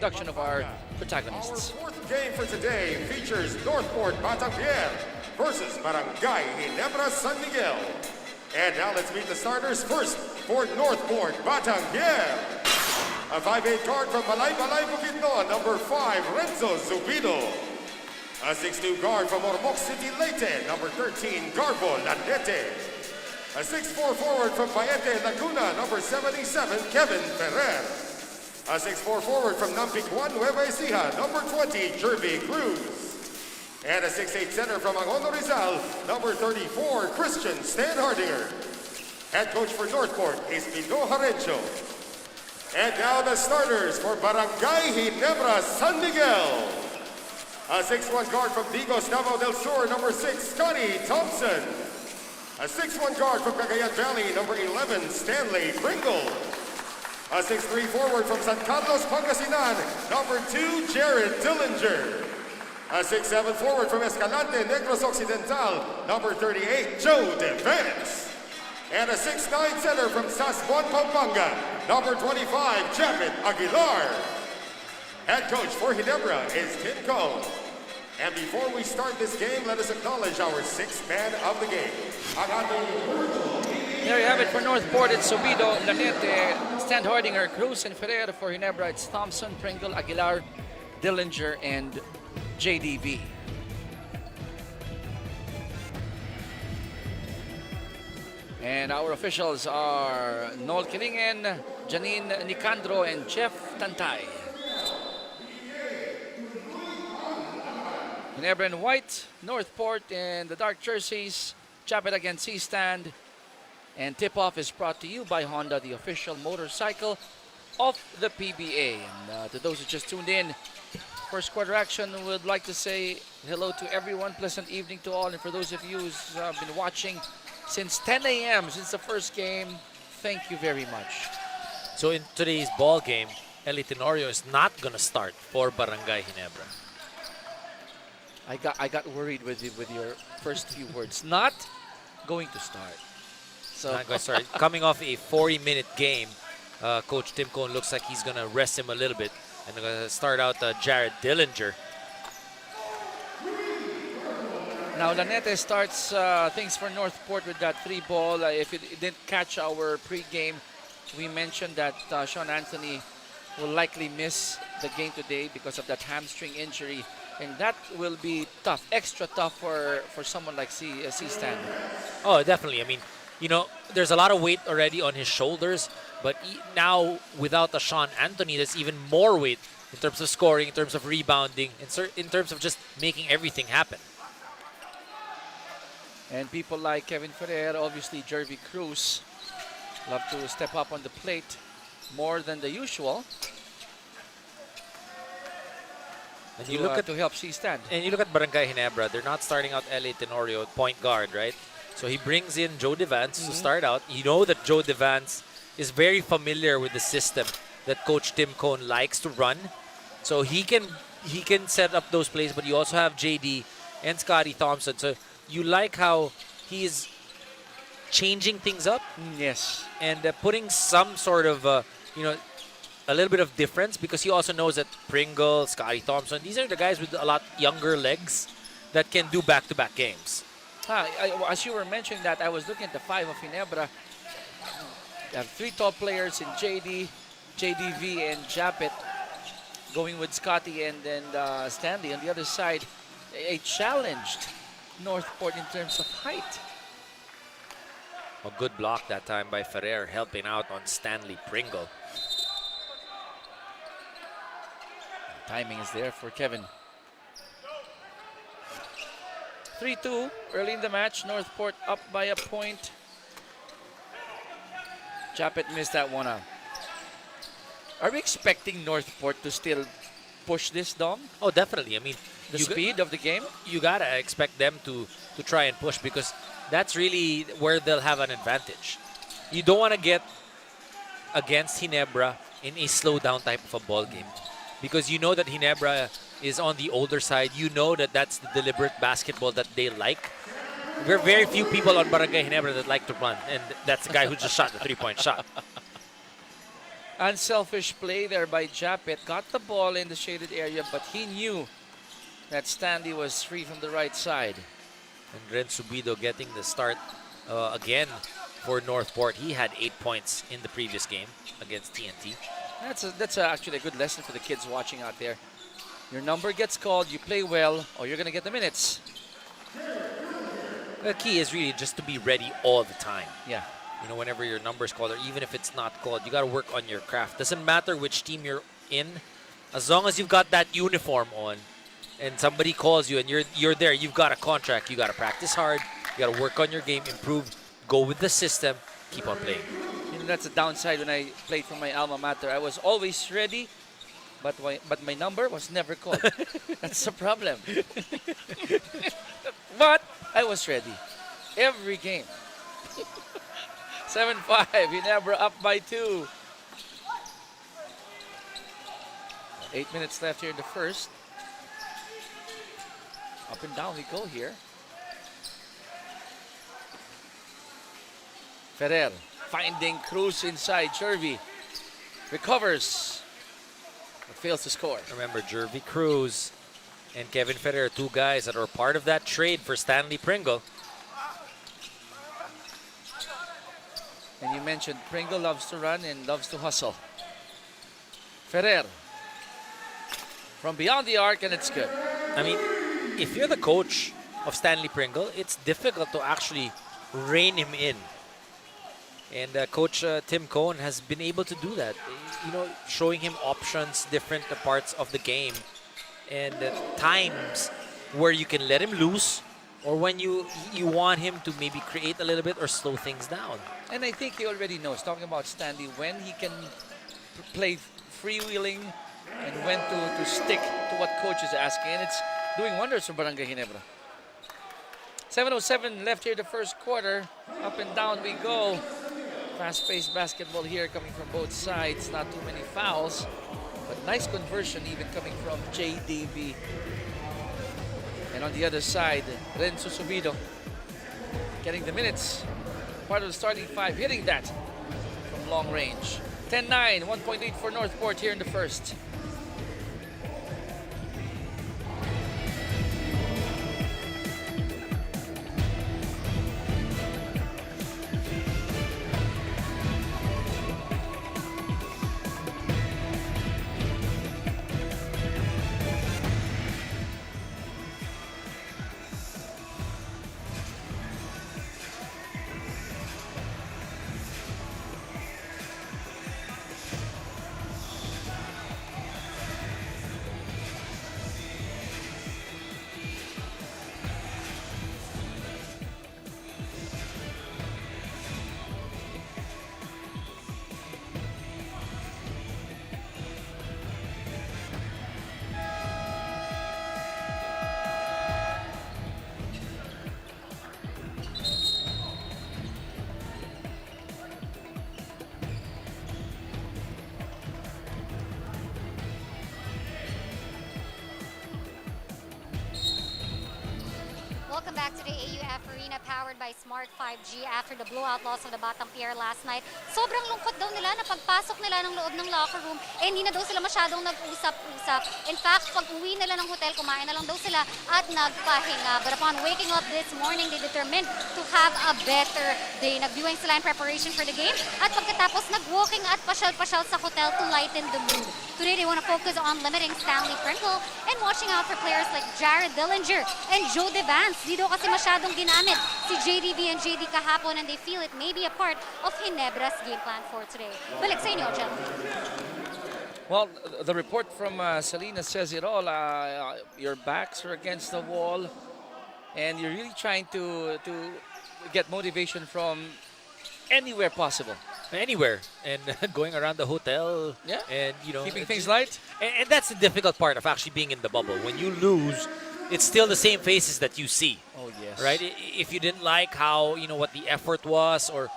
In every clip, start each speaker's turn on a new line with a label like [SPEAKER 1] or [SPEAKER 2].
[SPEAKER 1] introduction of our protagonists.
[SPEAKER 2] Our fourth game for today features Northport Batang Pier versus Barangay Ginebra San Miguel. And now let's meet the starters. First, for Northport Batang Pier, a 5'8" guard from Balay Bukidnon, number 5, Renzo Zubido. A 6'2" guard from Ormoc City, Leyte, number 13, Garbo Landete. A 6'4" forward from Paete, Laguna, number 77, Kevin Ferrer. A 6'4" forward from Nampicuan, Nueva Ecija, number 20, Jervy Cruz. And a 6'8" center from Angono Rizal, number 34, Christian Stan Hardinger. Head coach for Northport is Mido Harencho. And now the starters for Barangay Ginebra San Miguel. A 6'1" guard from Digos, Davao del Sur, number 6, Scotty Thompson. A 6'1" guard from Cagayan Valley, number 11, Stanley Pringle. A 6'3" forward from San Carlos, Pangasinan, number 2, Jared Dillinger. A 6'7" forward from Escalante, Negros Occidental, number 38, Joe Defense. And a 6'9" center from Sasbon, Pampanga, number 25, Japet Aguilar. Head coach for Ginebra is Tim Cone. And before we start this game, let us acknowledge our sixth man of the game.
[SPEAKER 1] There you have it for Northport. It's Subido, Lanete, Stan Hardinger, Cruz, and Ferrer. For Ginebra, it's Thompson, Pringle, Aguilar, Dillinger, and JDV. And our officials are Noel Kilingen, Janine Nicandro, and Jeff Tantay. Ginebra in white, Northport in the dark jerseys, Japet against C-Stand. And tip-off is brought to you by Honda, the official motorcycle of the PBA. And to those who just tuned in, first quarter action, would like to say hello to everyone, pleasant evening to all. And for those of you who's been watching since 10 a.m., since the first game, thank you very much.
[SPEAKER 3] So in today's ball game, Eli Tenorio is not going to start for Barangay Ginebra.
[SPEAKER 1] I got worried with your first few words. Not going to start. So
[SPEAKER 3] Not going to start. Coming off a 40-minute game, Coach Tim Cone looks like he's going to rest him a little bit. And they're going to start out Jared Dillinger.
[SPEAKER 1] now Lanete starts things for Northport with that 3-ball. If you didn't catch our pre-game, we mentioned that Sean Anthony will likely miss the game today because of that hamstring injury. And that will be tough, extra tough for someone like C-Stan.
[SPEAKER 3] Oh, definitely. I mean, you know, there's a lot of weight already on his shoulders, but now without a Sean Anthony, there's even more weight in terms of scoring, in terms of rebounding, in terms of just making everything happen.
[SPEAKER 1] And people like Kevin Ferrer, obviously Jervy Cruz, love to step up on the plate more than the usual.
[SPEAKER 3] And you look at
[SPEAKER 1] to help C-Stand.
[SPEAKER 3] And you look at Barangay Ginebra, they're not starting out L.A. Tenorio at point guard, right? So he brings in Joe Devance to start out. You know that Joe Devance is very familiar with the system that Coach Tim Cone likes to run. So he can set up those plays, but you also have JD and Scotty Thompson. So you like how he's changing things up.
[SPEAKER 1] Yes.
[SPEAKER 3] And putting some sort of, you know, a little bit of difference, because he also knows that Pringle, Scotty Thompson, these are the guys with a lot younger legs that can do back-to-back games.
[SPEAKER 1] As you were mentioning that, I was looking at the 5 of Ginebra. They have 3 tall players in JD, JDV, and Japet, going with Scotty and then Stanley. On the other side, a challenged Northport in terms of height.
[SPEAKER 3] A good block that time by Ferrer, helping out on Stanley Pringle.
[SPEAKER 1] Timing is there for Kevin. 3-2 early in the match. Northport up by a point. Japet missed that one out. Are we expecting Northport to still push this, Dom?
[SPEAKER 3] Oh, definitely. I mean,
[SPEAKER 1] the speed of the game?
[SPEAKER 3] You gotta expect them to try and push, because that's really where they'll have an advantage. You don't want to get against Ginebra in a slow down type of a ball game, because you know that Ginebra is on the older side. You know that that's the deliberate basketball that they like. There are very few people on Barangay Ginebra that like to run, and that's the guy who just shot the 3-point shot.
[SPEAKER 1] Unselfish play there by Japet. Got the ball in the shaded area, but he knew that Stanley was free from the right side.
[SPEAKER 3] And Ren Subido getting the start again for Northport. He had 8 points in the previous game against TNT.
[SPEAKER 1] That's actually a good lesson for the kids watching out there. Your number gets called, you play well, or you're going to get the minutes.
[SPEAKER 3] The key is really just to be ready all the time.
[SPEAKER 1] Yeah.
[SPEAKER 3] You know, whenever your number is called, or even if it's not called, you got to work on your craft. Doesn't matter which team you're in, as long as you've got that uniform on, and somebody calls you and you're there, you've got a contract. You got to practice hard. You got to work on your game, improve, go with the system, keep on playing.
[SPEAKER 1] You know, that's the downside when I played for my alma mater. I was always ready, but my number was never called. That's the problem. But I was ready every game. 7-5, Ginebra up by 2. 8 minutes left here in the first. Up and down we go here. Ferrer finding Cruz inside. Jervy recovers, but fails to score.
[SPEAKER 3] Remember, Jervy Cruz and Kevin Ferrer, two guys that are part of that trade for Stanley Pringle.
[SPEAKER 1] And you mentioned Pringle loves to run and loves to hustle. Ferrer from beyond the arc, and it's good.
[SPEAKER 3] I mean, if you're the coach of Stanley Pringle, it's difficult to actually rein him in. And Coach Tim Cohn has been able to do that. You know, showing him options, different parts of the game, and times where you can let him loose, or when you want him to maybe create a little bit or slow things down.
[SPEAKER 1] And I think he already knows, talking about Stanley, when he can play freewheeling and when to stick to what coach is asking. And it's doing wonders for Barangay Ginebra. 7:07 left here the first quarter. Up and down we go. Fast-paced basketball here coming from both sides. Not too many fouls, but nice conversion even coming from JDB. And on the other side, Renzo Subido getting the minutes. Part of the starting five, hitting that from long range. 10-9, 1-point lead for Northport here in the first.
[SPEAKER 4] Welcome back to the AUF Arena powered by Smart 5G after the blowout loss of the Batang Pier last night. Sobrang lungkot daw nila na pagpasok nila ng loob ng locker room, eh hindi na daw sila masyadong nag-usap-usap. In fact, pag uwi nila ng hotel, kumain na lang daw sila at nagpahinga. But upon waking up this morning, they determined to have a better day. Nag-viewing sila in preparation for the game at pagkatapos nag-walking at pasyal-pasyal sa hotel to lighten the mood. Today, they want to focus on limiting Stanley Pringle and watching out for players like Jared Dillinger and Joe Devance. Di daw kasi masyadong ginamit si JDB and JD kahapon, and they feel it may be a part of Ginebra's game plan for today. Balik sa inyo, gentlemen.
[SPEAKER 1] Well, the report from Salina says it all. Your backs are against the wall, and you're really trying to get motivation from anywhere possible.
[SPEAKER 3] Anywhere, and going around the hotel,
[SPEAKER 1] Yeah.
[SPEAKER 3] and
[SPEAKER 1] Keeping things light.
[SPEAKER 3] And that's the difficult part of actually being in the bubble. When you lose, it's still the same faces that you see.
[SPEAKER 1] Oh, yes.
[SPEAKER 3] Right? If you didn't like how, what the effort was, or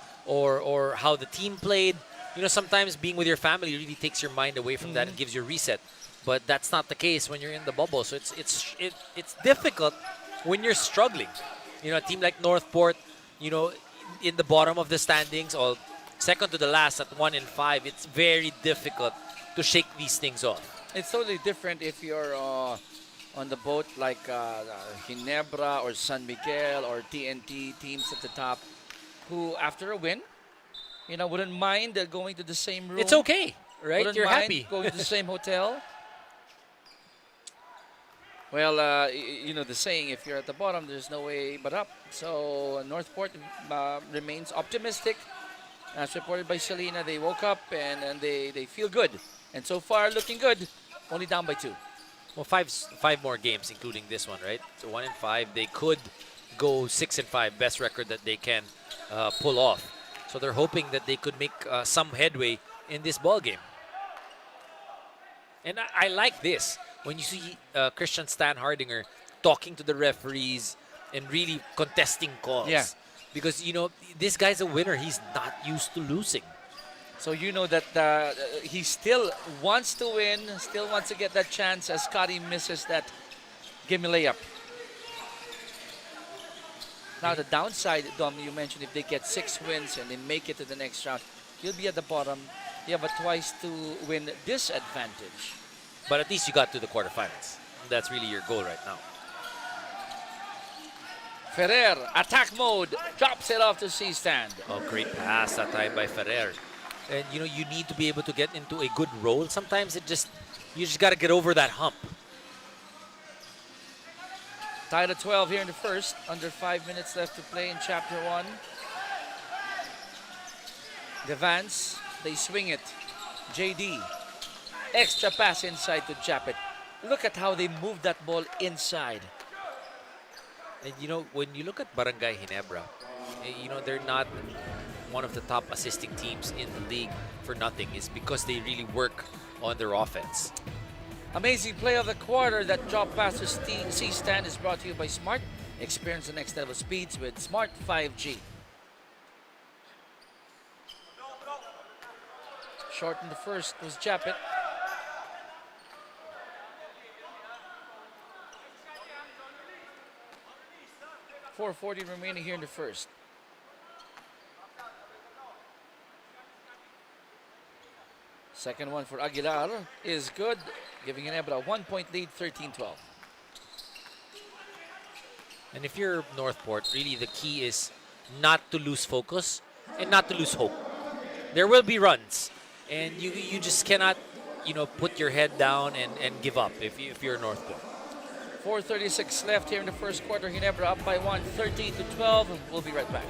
[SPEAKER 3] how the team played, sometimes being with your family really takes your mind away from that and gives you a reset. But that's not the case when you're in the bubble. So it's difficult when you're struggling. A team like Northport, in the bottom of the standings, or second to the last at 1-5. It's very difficult to shake these things off.
[SPEAKER 1] It's totally different if you're on the boat like Ginebra or San Miguel or TNT teams at the top who, after a win, wouldn't mind going to the same room.
[SPEAKER 3] It's okay, right?
[SPEAKER 1] Wouldn't
[SPEAKER 3] You're
[SPEAKER 1] mind
[SPEAKER 3] happy.
[SPEAKER 1] going to the same hotel. Well, the saying, if you're at the bottom, there's no way but up. So Northport remains optimistic. As reported by Selena, they woke up and they feel good. And so far, looking good. Only down by 2.
[SPEAKER 3] Well, five more games, including this one, right? So 1-5. They could go 6-5, best record that they can pull off. So they're hoping that they could make some headway in this ball game. And I like this. When you see Christian Stan Hardinger talking to the referees and really contesting calls.
[SPEAKER 1] Yeah.
[SPEAKER 3] Because, this guy's a winner. He's not used to losing.
[SPEAKER 1] So you know that he still wants to win, still wants to get that chance as Scotty misses that gimme layup. Now the downside, Dom, you mentioned if they get 6 wins and they make it to the next round, you'll be at the bottom. You have a twice to win disadvantage.
[SPEAKER 3] But at least you got to the quarterfinals. That's really your goal right now.
[SPEAKER 1] Ferrer, attack mode, drops it off to C-stand.
[SPEAKER 3] Oh, great pass that time by Ferrer. And you need to be able to get into a good roll. Sometimes you just got to get over that hump.
[SPEAKER 1] Tied at 12 here in the first. Under 5 minutes left to play in Chapter 1. Devance, they swing it. JD, extra pass inside to Japet. Look at how they move that ball inside.
[SPEAKER 3] And when you look at Barangay Ginebra, they're not one of the top assisting teams in the league for nothing. It's because they really work on their offense.
[SPEAKER 1] Amazing play of the quarter. That drop pass to C-stand is brought to you by Smart. Experience the next level speeds with Smart 5G. Short in the first was Japet. .440 remaining here in the first. Second one for Aguilar is good, giving Ginebra a 1-point lead, 13-12.
[SPEAKER 3] And if you're Northport, really the key is not to lose focus and not to lose hope. There will be runs, and you just cannot, put your head down and give up if you're Northport.
[SPEAKER 1] 4:36 left here in the first quarter. Ginebra up by 1, 13-12. We'll be right back.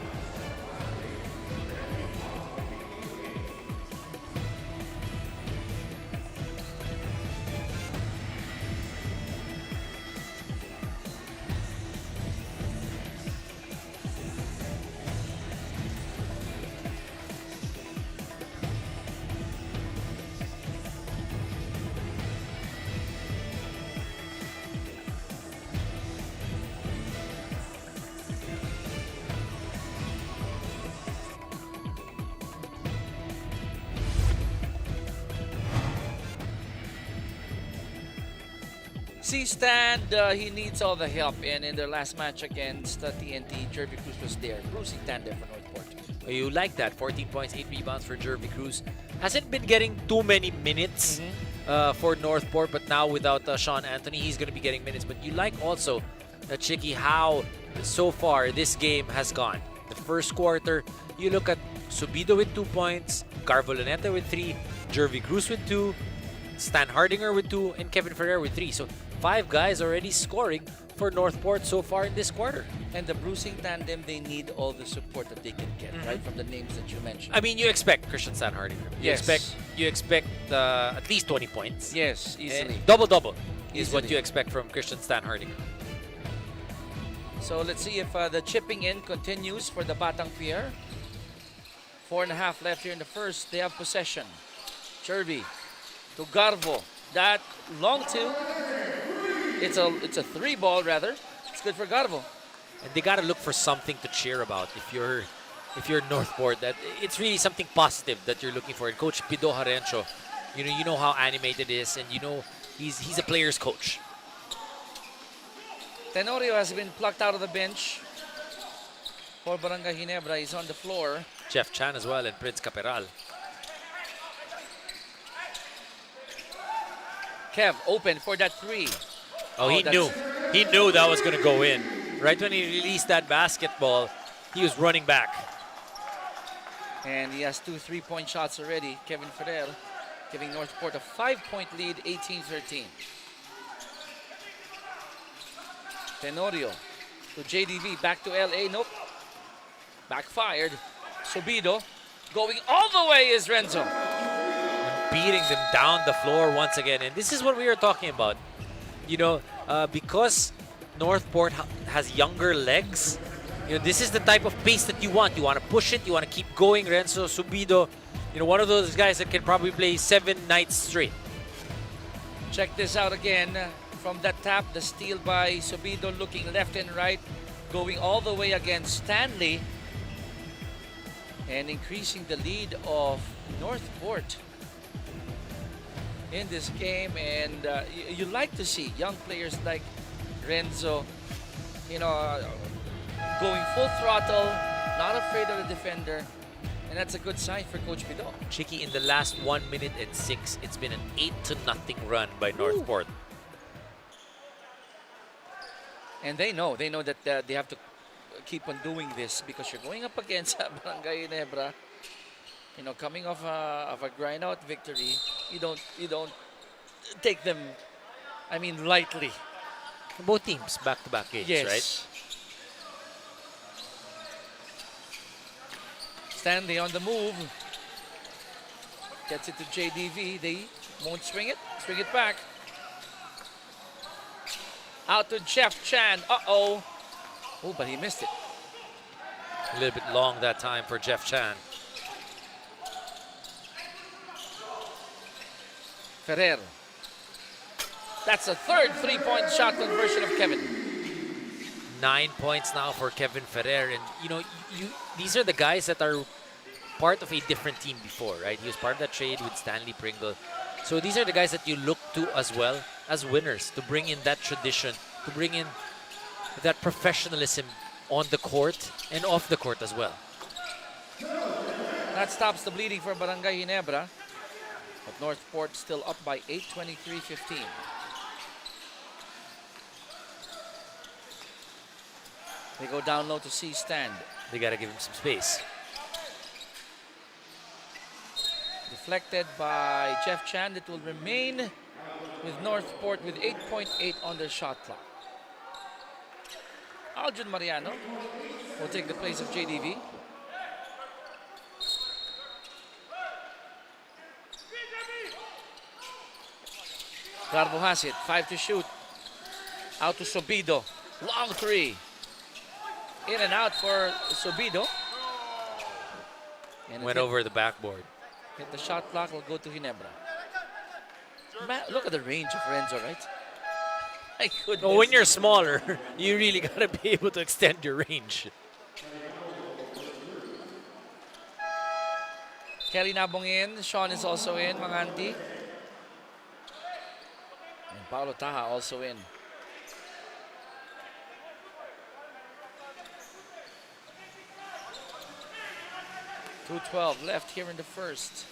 [SPEAKER 1] C-stand, he needs all the help. And in their last match against TNT, Jervy Cruz was there. Bruising tandem for Northport.
[SPEAKER 3] You like that. 14 points, 8 rebounds for Jervy Cruz. Hasn't been getting too many minutes for Northport, but now without Sean Anthony, he's going to be getting minutes. But you like also, Chicky, how so far this game has gone. The first quarter, you look at Subido with 2 points, Carvo Luneta with 3, Jervy Cruz with 2, Stan Hardinger with 2, and Kevin Ferrer with 3. So 5 guys already scoring for Northport so far in this quarter.
[SPEAKER 1] And the bruising tandem, they need all the support that they can get, right, from the names that you mentioned.
[SPEAKER 3] I mean, you expect Christian Stan Hardinger. You expect at least 20 points.
[SPEAKER 1] Yes, easily.
[SPEAKER 3] Double-double is
[SPEAKER 1] Easily.
[SPEAKER 3] what you expect from Christian Stan Hardinger.
[SPEAKER 1] So let's see if the chipping in continues for the Batang Pier. 4.5 left here in the first. They have possession. Jervy to Garvo. That long two. It's a 3-ball rather. It's good for Garvo.
[SPEAKER 3] And they got to look for something to cheer about if you're Northport. That it's really something positive that you're looking for. And Coach Pido Harencio, you know how animated he is, and he's a player's coach.
[SPEAKER 1] Tenorio has been plucked out of the bench for Barangay Ginebra. He's on the floor.
[SPEAKER 3] Jeff Chan as well and Prince Caperal.
[SPEAKER 1] Kev open for that three.
[SPEAKER 3] Oh, he knew. He knew that was going to go in. Right when he released that basketball, he was running back.
[SPEAKER 1] And he has 2 3-point shots already. Kevin Ferrer giving Northport a 5-point lead, 18-13. Tenorio to JDV, back to LA, nope. Backfired. Subido going all the way is Renzo.
[SPEAKER 3] And beating them down the floor once again. And this is what we were talking about. You know, because Northport has younger legs, you know, this is the type of pace that you want. You want to push it, you want to keep going. Renzo Subido, you know, one of those guys that can probably play 7 nights straight.
[SPEAKER 1] Check this out again. From that tap, the steal by Subido, looking left and right, going all the way against Stanley, and increasing the lead of Northport in this game. And you like to see young players like Renzo, you know, going full throttle, not afraid of the defender, and that's a good sign for Coach Bido.
[SPEAKER 3] Chicky, in the last 1 minute and 6, it's been an 8-0 run by Northport.
[SPEAKER 1] And they know that they have to keep on doing this because you're going up against Barangay Ginebra. You know, coming off a grind-out victory, you don't take them, I mean, lightly.
[SPEAKER 3] Both teams back-to-back games,
[SPEAKER 1] Yes.
[SPEAKER 3] right?
[SPEAKER 1] Stanley on the move. Gets it to JDV. They won't swing it. Swing it back. Out to Jeff Chan. Uh-oh. Oh, but he missed it.
[SPEAKER 3] A little bit long that time for Jeff Chan.
[SPEAKER 1] Ferrer. That's a third 3-point shot conversion of Kevin.
[SPEAKER 3] 9 points now for Kevin Ferrer. And, you know, these are the guys that are part of a different team before, right? He was part of that trade with Stanley Pringle. So these are the guys that you look to as well as winners, to bring in that tradition, to bring in that professionalism on the court and off the court as well.
[SPEAKER 1] That stops the bleeding for Barangay Ginebra. But Northport still up by 8, 23-15. They go down low to C stand.
[SPEAKER 3] They got to give him some space.
[SPEAKER 1] Deflected by Jeff Chan. It will remain with Northport with 8.8 on their shot clock. Aljun Mariano will take the place of JDV. Garbo has it. 5 to shoot. Out to Subido. Long three. In and out for Subido. And
[SPEAKER 3] Went over the backboard.
[SPEAKER 1] hit the shot clock, will go to Ginebra. Look at the range of Renzo, right? My goodness.
[SPEAKER 3] Well, when you're smaller, you really got to be able to extend your range.
[SPEAKER 1] Kelly Nabong in. Sean is also in, Manganti. And Paulo Taha also in. .212 left here in the first.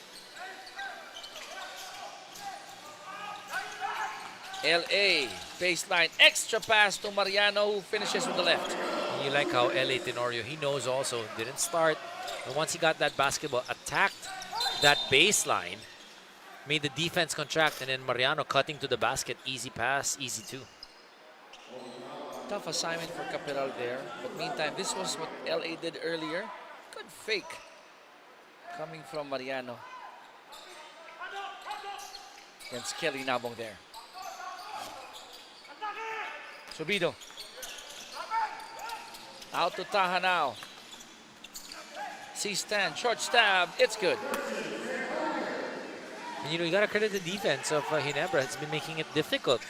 [SPEAKER 1] LA baseline, extra pass to Mariano, who finishes with the left.
[SPEAKER 3] And you like how LA Tenorio, he knows also, didn't start. And once he got that basketball, attacked that baseline, made the defense contract, and then Mariano cutting to the basket. Easy pass, easy two.
[SPEAKER 1] Tough assignment for Caperal there. But meantime, this was what LA did earlier. Good fake coming from Mariano. Against Kelly Nabong there. Subido. Out to Taha now. C-stand, short stab, it's good.
[SPEAKER 3] And you know, you got to credit the defense of Ginebra. It's been making it difficult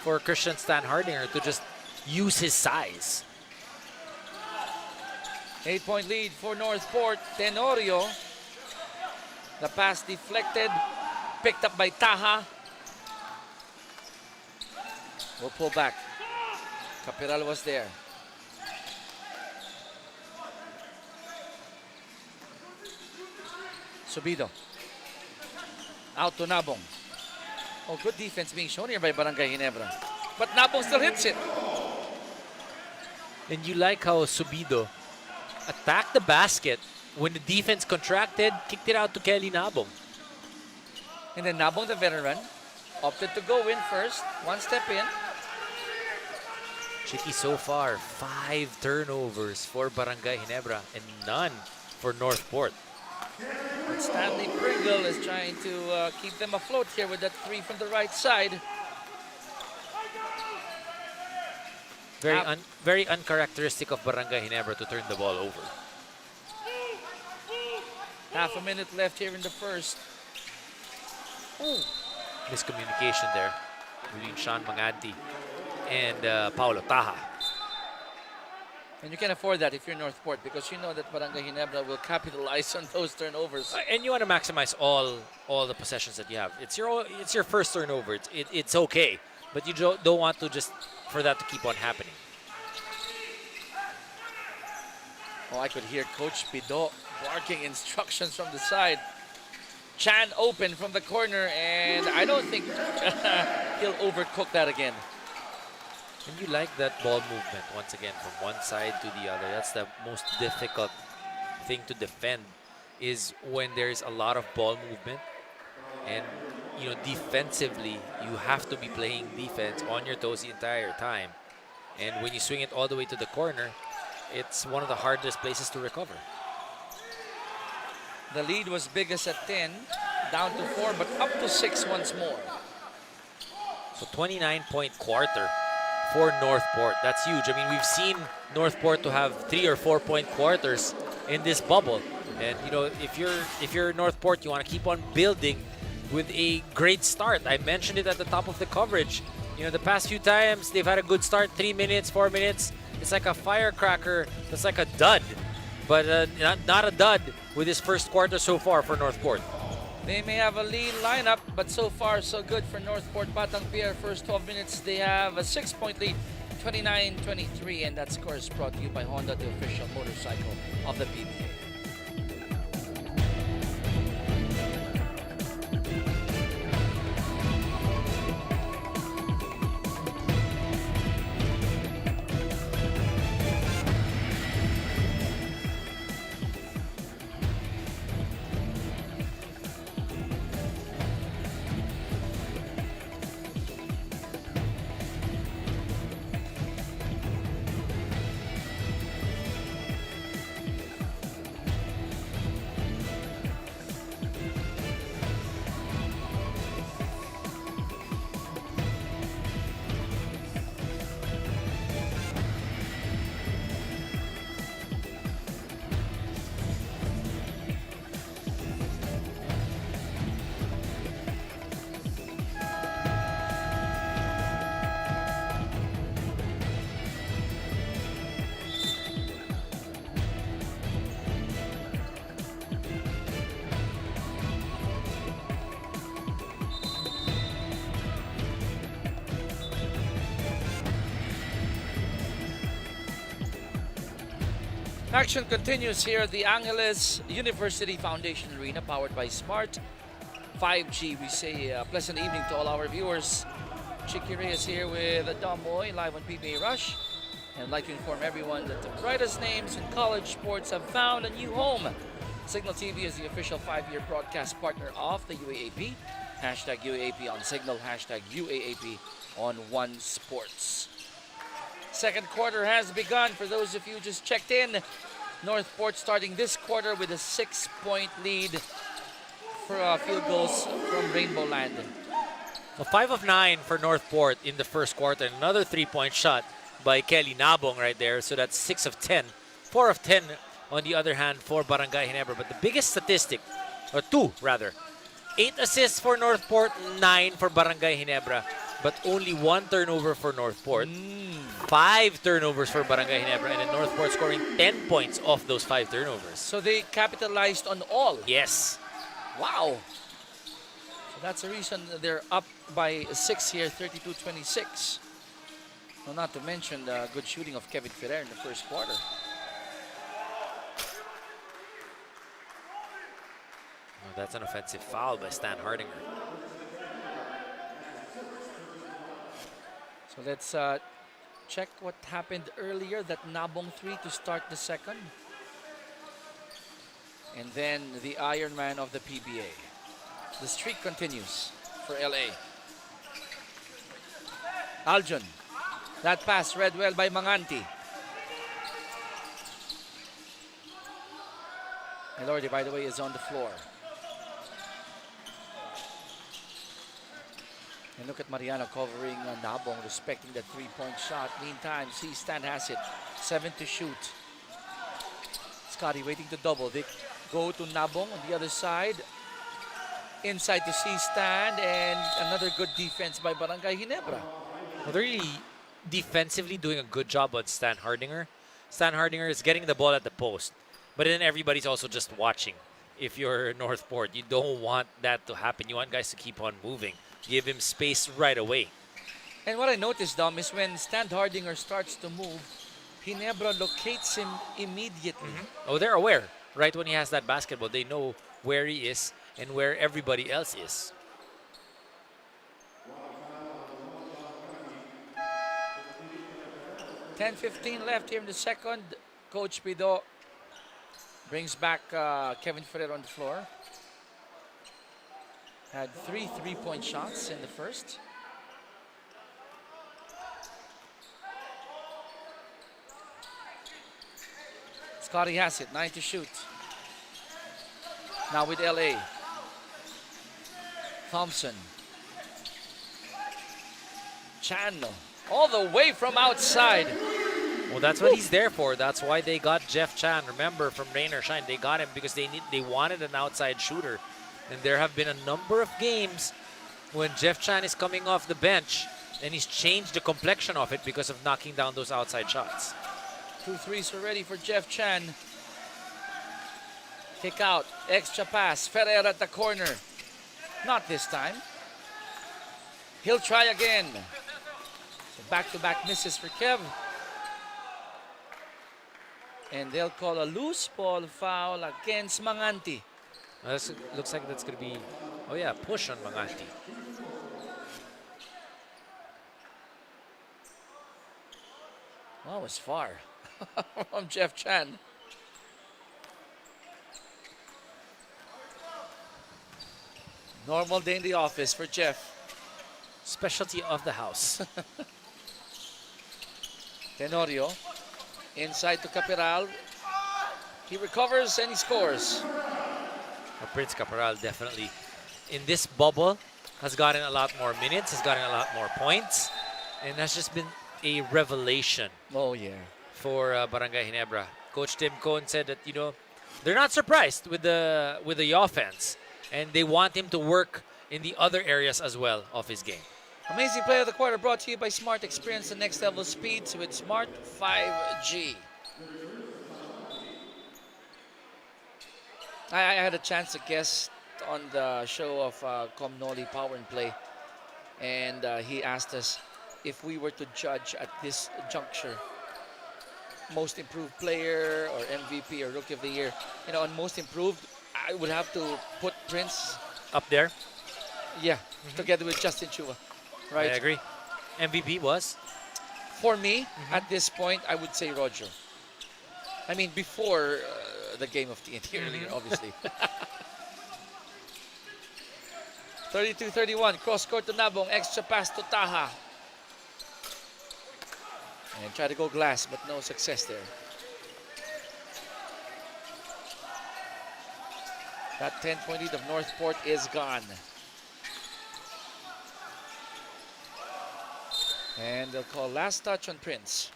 [SPEAKER 3] for Christian Stan Hardinger to just use his size.
[SPEAKER 1] 8-point lead for Northport. Tenorio. The pass deflected, picked up by Taha. We'll pull back. Caperal was there. Subido. Out to Nabong. Oh, good defense being shown here by Barangay Ginebra. But Nabong still hits it.
[SPEAKER 3] And you like how Subido attacked the basket when the defense contracted, kicked it out to Kelly Nabong.
[SPEAKER 1] And then Nabong, the veteran, opted to go in first. One step in.
[SPEAKER 3] Chicky so far, 5 turnovers for Barangay Ginebra and none for Northport.
[SPEAKER 1] But Stanley Pringle is trying to keep them afloat here with that three from the right side.
[SPEAKER 3] Very uncharacteristic of Barangay Ginebra to turn the ball over.
[SPEAKER 1] Half a minute left here in the first.
[SPEAKER 3] Ooh. Miscommunication there between Sean Manganti and Paulo Taha.
[SPEAKER 1] And you can afford that if you're Northport because you know that Barangay Ginebra will capitalize on those turnovers.
[SPEAKER 3] And you want to maximize all the possessions that you have. It's your first turnover. It's okay, but you don't want to just for that to keep on happening.
[SPEAKER 1] Oh, I could hear Coach Pido barking instructions from the side. Chan open from the corner, and I don't think he'll overcook that again.
[SPEAKER 3] And you like that ball movement once again from one side to the other. That's the most difficult thing to defend is when there's a lot of ball movement. And defensively, you have to be playing defense on your toes the entire time. And when you swing it all the way to the corner, it's one of the hardest places to recover.
[SPEAKER 1] The lead was biggest at 10, down to 4, but up to 6 once more.
[SPEAKER 3] So 29-point quarter for Northport. That's huge. I mean, we've seen Northport to have 3 or 4 point quarters in this bubble. And if you're Northport, you want to keep on building with a great start. I mentioned it at the top of the coverage. The past few times they've had a good start, 3 minutes, 4 minutes. It's like a firecracker. It's like a dud, but not a dud with this first quarter so far for Northport.
[SPEAKER 1] They may have a lean lineup, but so far so good for Northport. Batang Pier, first 12 minutes, they have a 6-point lead, 29-23, and that score is brought to you by Honda, the official motorcycle of the PBA. Action continues here at the Angeles University Foundation Arena, powered by Smart 5G. We say a pleasant evening to all our viewers. Chicky Reyes here with Dom Boy, live on PBA Rush. And I'd like to inform everyone that the brightest names in college sports have found a new home. Signal TV is the official 5-year broadcast partner of the UAAP. Hashtag UAAP on Signal, hashtag UAAP on One Sports. Second quarter has begun. For those of you just checked in, Northport starting this quarter with a 6-point lead for field goals from Rainbow Land.
[SPEAKER 3] So 5 of 9 for Northport in the first quarter. Another 3-point shot by Kelly Nabong right there. So that's 6 of 10. 4 of 10 on the other hand for Barangay Ginebra. But the biggest statistic, or 2 rather, 8 assists for Northport, 9 for Barangay Ginebra. But only 1 turnover for Northport. 5 turnovers for Barangay Ginebra, and then Northport scoring 10 points off those 5 turnovers.
[SPEAKER 1] So they capitalized on all.
[SPEAKER 3] Yes.
[SPEAKER 1] Wow. So that's the reason they're up by 6 here, 32-26. Well, not to mention the good shooting of Kevin Ferrer in the first quarter.
[SPEAKER 3] Oh, that's an offensive foul by Stan Hardinger.
[SPEAKER 1] So let's check what happened earlier. That Nabong 3 to start the second. And then the Iron Man of the PBA. The streak continues for LA. Aljon. That pass read well by Manganti. Elordi, by the way, is on the floor. And look at Mariano covering Nabong, respecting the three-point shot. Meantime, C-Stand has it. 7 to shoot. Scotty waiting to double. They go to Nabong on the other side. Inside to C-Stand, and another good defense by Barangay Ginebra.
[SPEAKER 3] Well, they're really defensively doing a good job on Stan Hardinger. Stan Hardinger is getting the ball at the post, but then everybody's also just watching. If you're Northport, you don't want that to happen. You want guys to keep on moving. Give him space right away.
[SPEAKER 1] And what I noticed, Dom, is when Stan Hardinger starts to move, Ginebra locates him immediately.
[SPEAKER 3] Oh, they're aware. Right when he has that basketball, they know where he is and where everybody else is.
[SPEAKER 1] 10-15 left here in the second. Coach Pido brings back Kevin Ferrer on the floor. Had 3 three-point shots in the first. Scotty has it, 9 to shoot. Now with LA. Thompson. Chan, all the way from outside.
[SPEAKER 3] Well, that's what he's there for. That's why they got Jeff Chan. Remember, from Rain or Shine, they got him because they wanted an outside shooter. And there have been a number of games when Jeff Chan is coming off the bench and he's changed the complexion of it because of knocking down those outside shots.
[SPEAKER 1] 2 threes already for Jeff Chan. Kick out, extra pass, Ferrer at the corner. Not this time. He'll try again. So back-to-back misses for Kev. And they'll call a loose ball foul against Manganti.
[SPEAKER 3] Looks like that's going to be, oh yeah, push on Manganti.
[SPEAKER 1] Oh, it was far from Jeff Chan. Normal day in the office for Jeff.
[SPEAKER 3] Specialty of the house.
[SPEAKER 1] Tenorio inside to Capiral. He recovers and he scores.
[SPEAKER 3] Prince Caparal definitely in this bubble has gotten a lot more minutes, has gotten a lot more points, and has just been a revelation.
[SPEAKER 1] Oh yeah,
[SPEAKER 3] for Barangay Ginebra. Coach Tim Cohn said that they're not surprised with the offense, and they want him to work in the other areas as well of his game.
[SPEAKER 1] Amazing play of the quarter brought to you by Smart. Experience the next level speeds with Smart 5G. I had a chance to guest on the show of Comnoli Power and Play, and he asked us if we were to judge at this juncture most improved player or MVP or rookie of the year. On most improved, I would have to put Prince
[SPEAKER 3] up there.
[SPEAKER 1] Yeah, together with Justin Chua. Right.
[SPEAKER 3] I agree. MVP was?
[SPEAKER 1] For me, at this point, I would say Roger. I mean, before the game of TNT earlier, obviously. 32-31, cross court to Nabong, extra pass to Taha. And try to go glass, but no success there. That 10-point lead of Northport is gone. And they'll call last touch on Prince.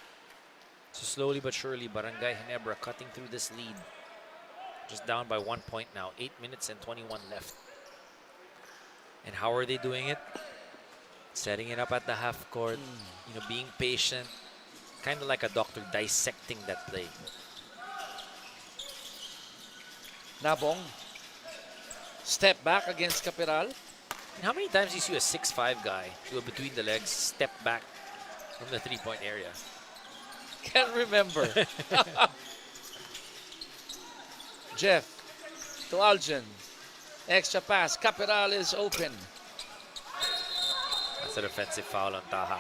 [SPEAKER 3] So slowly but surely, Barangay Ginebra cutting through this lead. Just down by 1 point now. 8 minutes and 21 left. And how are they doing it? Setting it up at the half court. Being patient. Kind of like a doctor dissecting that play.
[SPEAKER 1] Nabong. Step back against Capiral.
[SPEAKER 3] How many times do you see a 6'5" guy do a between the legs step back from the three-point area?
[SPEAKER 1] Can't remember. Jeff to Aljon. Extra pass. Capital is open.
[SPEAKER 3] That's an offensive foul on Taha.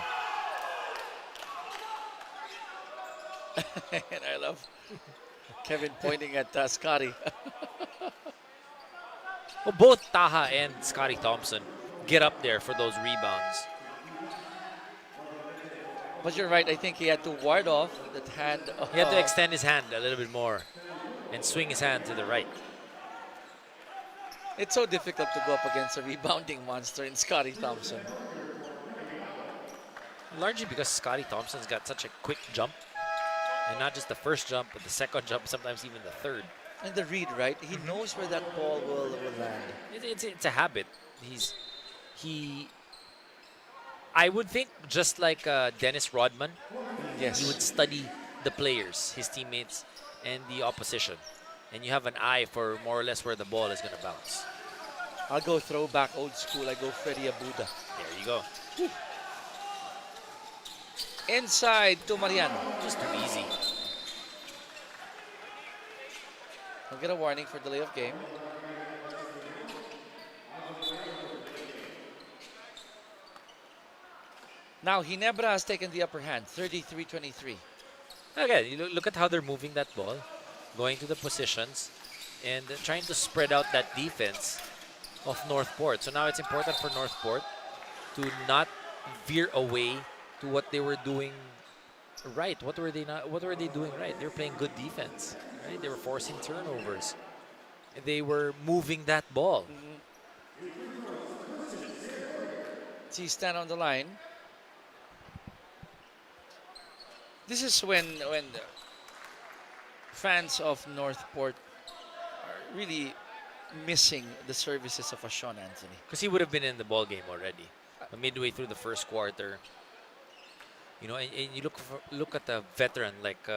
[SPEAKER 1] And I love Kevin pointing at Scotty.
[SPEAKER 3] Well, both Taha and Scotty Thompson get up there for those rebounds.
[SPEAKER 1] But you're right. I think he had to ward off that hand.
[SPEAKER 3] He had to extend his hand a little bit more and swing his hand to the right.
[SPEAKER 1] It's so difficult to go up against a rebounding monster in Scotty Thompson.
[SPEAKER 3] Largely because Scotty Thompson's got such a quick jump. And not just the first jump, but the second jump, sometimes even the third.
[SPEAKER 1] And the read, right? He knows where that ball will land.
[SPEAKER 3] It's a habit. I would think just like Dennis Rodman,
[SPEAKER 1] Yes.
[SPEAKER 3] he would study the players, his teammates, and the opposition. And you have an eye for more or less where the ball is going to bounce.
[SPEAKER 1] I'll go throwback old school. I go Freddy Abuda.
[SPEAKER 3] There you go.
[SPEAKER 1] Inside to Mariano.
[SPEAKER 3] Just too easy.
[SPEAKER 1] I'll get a warning for delay of game. Now Ginebra has taken the upper hand, 33-23.
[SPEAKER 3] Again, you look at how they're moving that ball, going to the positions, and trying to spread out that defense of Northport. So now it's important for Northport to not veer away to what they were doing right. What were they doing right? They were playing good defense, right? They were forcing turnovers. They were moving that ball.
[SPEAKER 1] See, stand on the line. This is when the fans of Northport are really missing the services of a Sean Anthony.
[SPEAKER 3] Because he would have been in the ball game already. Midway through the first quarter, you know, and you look at a veteran like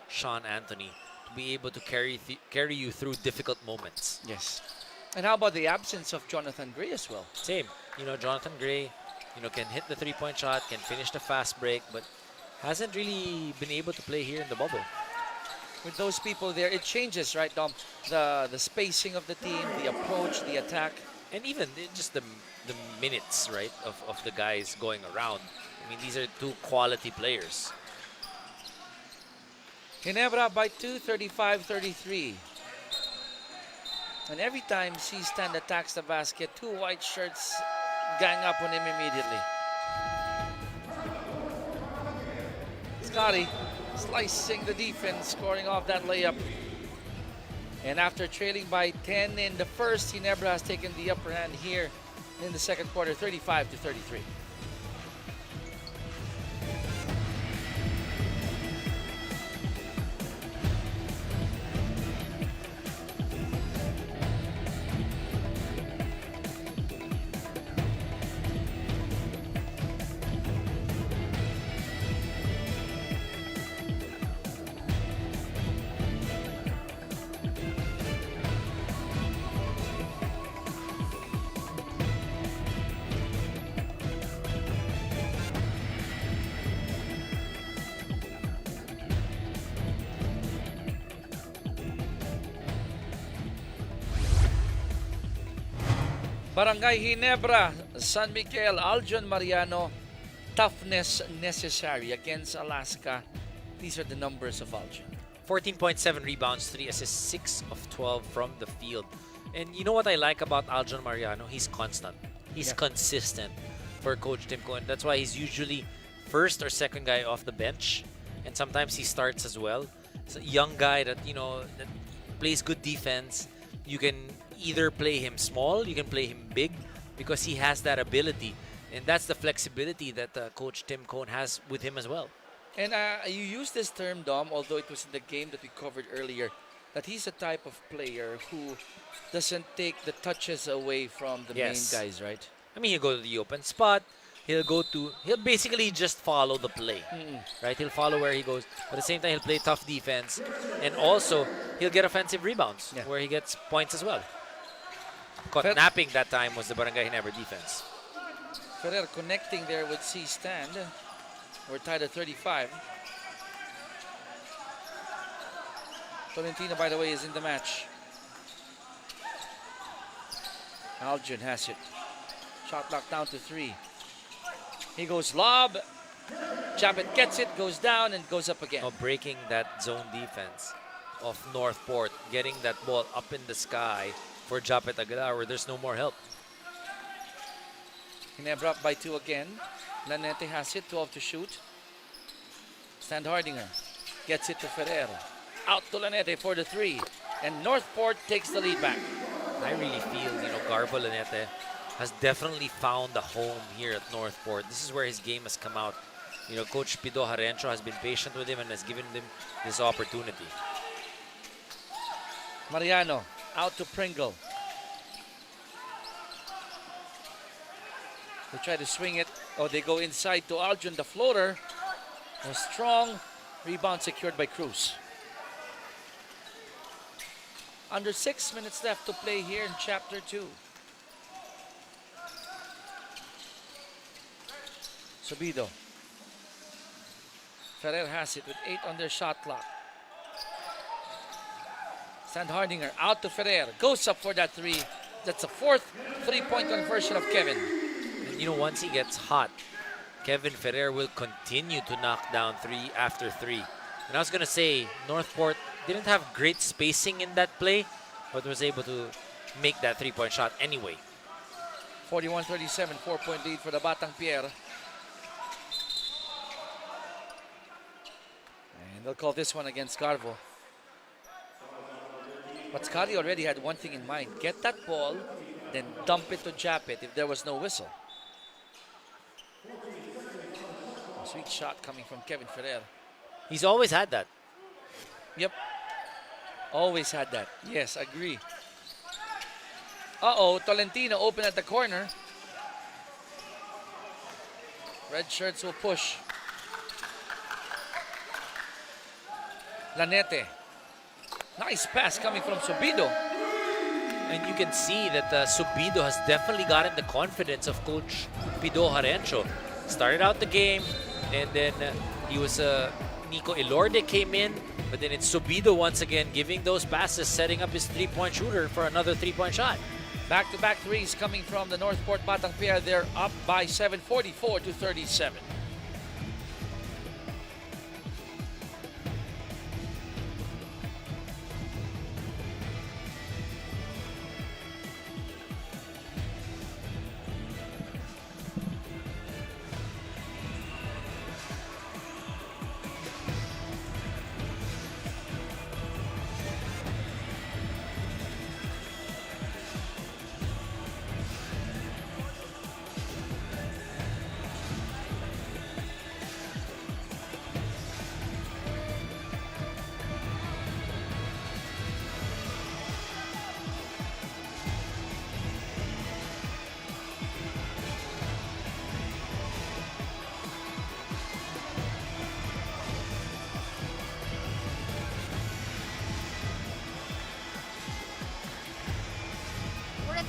[SPEAKER 3] Sean Anthony to be able to carry you through difficult moments.
[SPEAKER 1] Yes. And how about the absence of Jonathan Gray as well?
[SPEAKER 3] Same, you know, Jonathan Gray, you know, can hit the three-point shot, can finish the fast break, but hasn't really been able to play here in the bubble.
[SPEAKER 1] With those people there, it changes, right, Dom? The spacing of the team, the approach, the attack.
[SPEAKER 3] And even just the minutes, right, of the guys going around. I mean, these are two quality players.
[SPEAKER 1] Ginebra by 2, 35-33. And every time C-Stand attacks the basket, two white shirts gang up on him immediately. Scotty slicing the defense, scoring off that layup. And after trailing by 10 in the first, Ginebra has taken the upper hand here in the second quarter, 35-33. Barangay Ginebra, San Miguel, Aljon Mariano, toughness necessary against Alaska. These are the numbers of Aljon.
[SPEAKER 3] 14.7 rebounds, 3 assists, 6 of 12 from the field. And you know what I like about Aljon Mariano? He's constant. He's consistent for Coach Tim Cohen. That's why he's usually first or second guy off the bench. And sometimes he starts as well. He's a young guy that, you know, that plays good defense. You can either play him small, you can play him big, because he has that ability. And that's the flexibility that Coach Tim Cohen has with him as well.
[SPEAKER 1] And you used this term, Dom, although it was in the game that we covered earlier, that he's a type of player who doesn't take the touches away from the main guys, right?
[SPEAKER 3] I mean, he'll go to the open spot. He'll basically just follow the play, right? He'll follow where he goes. But at the same time, he'll play tough defense. And also, he'll get offensive rebounds where he gets points as well. Caught napping that time was the Barangay Ginebra defense.
[SPEAKER 1] Ferrer connecting there with C-Stand. We're tied at 35. Tolentino, by the way, is in the match. Aljun has it. Shot clock down to 3. He goes lob. Japet gets it, goes down, and goes up again.
[SPEAKER 3] Now breaking that zone defense of Northport, getting that ball up in the sky for Japet Aguilar where there's no more help.
[SPEAKER 1] Ginebra up by 2 again. Lanete has it, 12 to shoot. Stan Hardinger gets it to Ferrer. Out to Lanete for the 3. And Northport takes the lead back.
[SPEAKER 3] I really feel, Garbo Lanete has definitely found a home here at Northport. This is where his game has come out. Coach Pido Harencho has been patient with him and has given him this opportunity.
[SPEAKER 1] Mariano out to Pringle. They try to swing it. Oh, they go inside to Aljun. The floater was strong. Rebound secured by Cruz. Under 6 minutes left to play here in Chapter 2. Subido. Ferrer has it with 8 on their shot clock. Stan Hardinger out to Ferrer. Goes up for that 3. That's the 4th 3-point conversion of Kevin.
[SPEAKER 3] And once he gets hot, Kevin Ferrer will continue to knock down 3 after 3. And I was going to say, Northport didn't have great spacing in that play, but was able to make that 3-point shot anyway.
[SPEAKER 1] 41-37, 4-point lead for the Batang Pier. And they'll call this one against Garbo. But Scotty already had one thing in mind. Get that ball, then dump it to Japet if there was no whistle. A sweet shot coming from Kevin Ferrer.
[SPEAKER 3] He's always had that.
[SPEAKER 1] Yep. Always had that. Yes, agree. Uh-oh, Tolentino open at the corner. Red shirts will push. Lanete. Nice pass coming from Subido.
[SPEAKER 3] And you can see that Subido has definitely gotten the confidence of Coach Pido Harencho. Started out the game, and then he was Nico Elorde came in, but then it's Subido once again giving those passes, setting up his 3-point shooter for another 3-point shot.
[SPEAKER 1] Back-to-back threes coming from the Northport Batang Pier. They're up by 7, 44-37.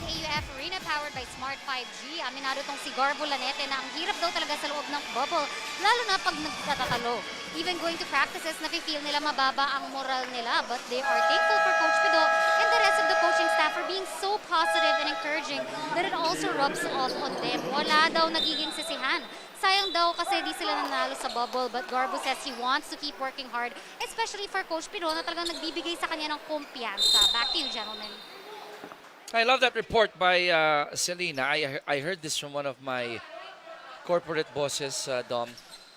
[SPEAKER 4] AUF Arena powered by Smart 5G. Aminado tong si Garbo Lanete na ang hirap daw talaga sa loob ng bubble, lalo na pag nagtatatalo. Even going to practices, nafe-feel nila mababa ang moral nila, but they are thankful for Coach Pido and the rest of the coaching staff for being so positive and encouraging that it also rubs off on them. Wala daw nagiging sisihan. Sayang daw kasi di sila nanalo sa bubble, but Garbo says he wants to keep working hard, especially for Coach Pido na talagang nagbibigay sa kanya ng kumpiyansa. Back to you, gentlemen.
[SPEAKER 1] I love that report by Selena. I heard this from one of my corporate bosses, Dom.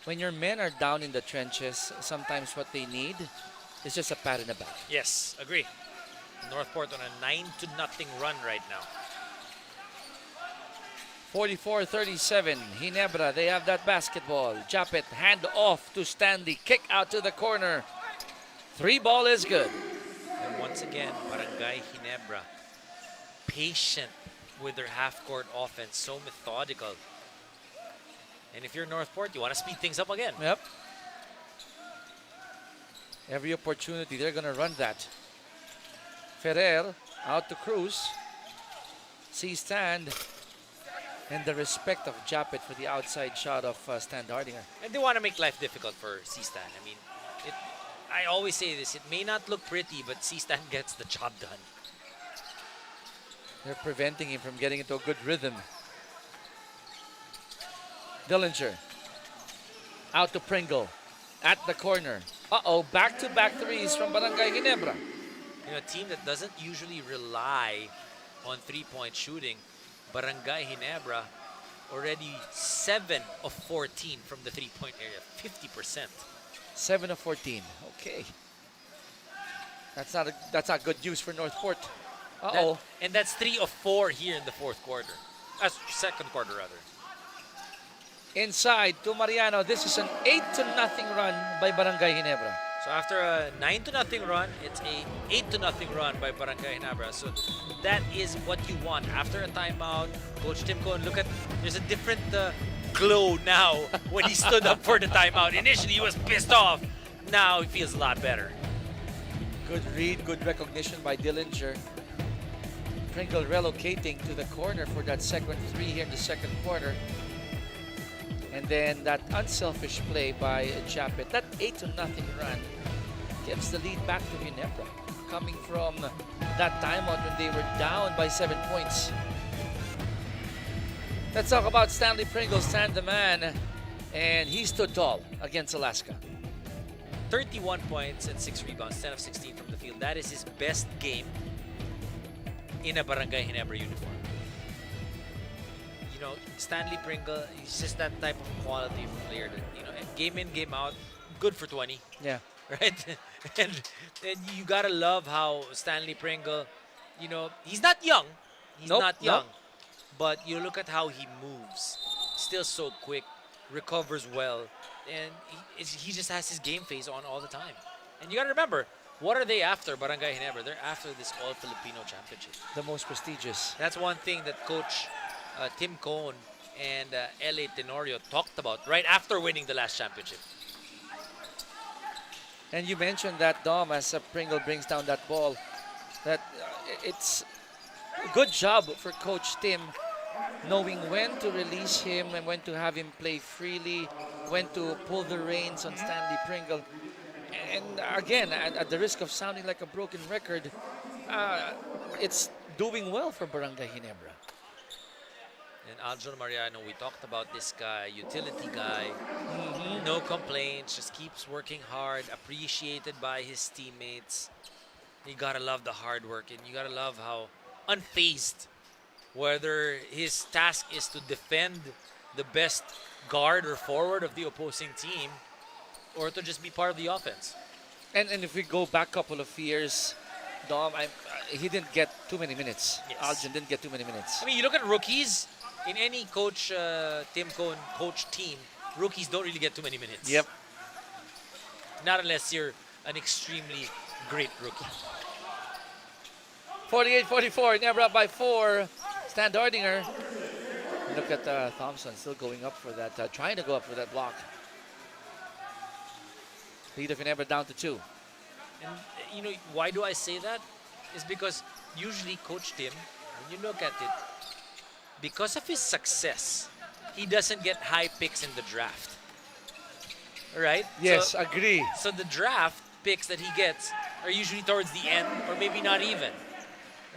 [SPEAKER 1] When your men are down in the trenches, sometimes what they need is just a pat in the back.
[SPEAKER 3] Yes, agree. Northport on a 9-0 run right now.
[SPEAKER 1] 44-37, Ginebra, they have that basketball. Japet, hand off to Stanley, kick out to the corner. 3 ball is good.
[SPEAKER 3] And once again, Barangay Ginebra, patient with their half-court offense, so methodical. And if you're Northport, you want to speed things up again.
[SPEAKER 1] Yep. Every opportunity, they're going to run that. Ferrer out to Cruz. Sees stand. And the respect of Japet for the outside shot of Stan Dardinger.
[SPEAKER 3] And they want to make life difficult for C-Stan. I mean, I always say this, it may not look pretty, but C-Stan gets the job done.
[SPEAKER 1] They're preventing him from getting into a good rhythm. Dillinger. Out to Pringle. At the corner. Uh-oh, back-to-back threes from Barangay Ginebra.
[SPEAKER 3] You know, a team that doesn't usually rely on three-point shooting, Barangay Ginebra already 7 of 14 from the three-point area, 50%.
[SPEAKER 1] 7 of 14. Okay. That's not good news for Northport. Uh-oh.
[SPEAKER 3] And that's 3 of 4 here in the fourth quarter. Second quarter, rather.
[SPEAKER 1] Inside to Mariano. This is an 8-0 run by Barangay Ginebra.
[SPEAKER 3] So after a 9-0 run, it's a 8-0 run by Barangay Ginebra. So that is what you want. After a timeout, Coach Tim Cohn, look at, there's a different glow now when he stood up for the timeout. Initially, he was pissed off. Now he feels a lot better.
[SPEAKER 1] Good read, good recognition by Dillinger. Pringle relocating to the corner for that second three here in the second quarter. And then that unselfish play by Japet. That 8-0 run gives the lead back to Ginebra. Coming from that timeout when they were down by 7 points. Let's talk about Stanley Pringle, stand the man. And he stood tall against Alaska.
[SPEAKER 3] 31 points and 6 rebounds, 10 of 16 from the field. That is his best game in a Barangay Ginebra uniform. You know, Stanley Pringle, he's just that type of quality of player that, you know, game in, game out, good for 20.
[SPEAKER 1] Yeah.
[SPEAKER 3] Right? and you gotta love how Stanley Pringle, you know, he's not young. He's not young. But you look at how he moves. Still so quick, recovers well, and he just has his game face on all the time. And you gotta remember, what are they after, Barangay Ginebra? They're after this All-Filipino Championship.
[SPEAKER 1] The most prestigious.
[SPEAKER 3] That's one thing that Coach Tim Cohn and L.A. Tenorio talked about right after winning the last championship.
[SPEAKER 1] And you mentioned that, Dom, as Pringle brings down that ball, that it's a good job for Coach Tim knowing when to release him and when to have him play freely, when to pull the reins on Stanley Pringle. And again, at the risk of sounding like a broken record, it's doing well for Barangay Ginebra.
[SPEAKER 3] And Aljon Mariano, we talked about this guy, utility guy, no complaints, just keeps working hard, appreciated by his teammates. You gotta love the hard work, and you gotta love how unfazed, whether his task is to defend the best guard or forward of the opposing team, or to just be part of the offense.
[SPEAKER 1] And if we go back a couple of years, Dom, he didn't get too many minutes.
[SPEAKER 3] Yes.
[SPEAKER 1] Aljon didn't get too many minutes.
[SPEAKER 3] I mean, you look at rookies, in any Coach Tim Cohn coach team, rookies don't really get too many minutes.
[SPEAKER 1] Yep.
[SPEAKER 3] Not unless you're an extremely great rookie.
[SPEAKER 1] 48-44, Ginebra up by 4. Stan Dardinger. Look at Thompson still going up for that, trying to go up for that block. Lead of Ginebra down to 2.
[SPEAKER 3] And you know, why do I say that? It's because usually Coach Tim, when you look at it, because of his success, he doesn't get high picks in the draft. Right?
[SPEAKER 1] Yes, agree.
[SPEAKER 3] So the draft picks that he gets are usually towards the end, or maybe not even.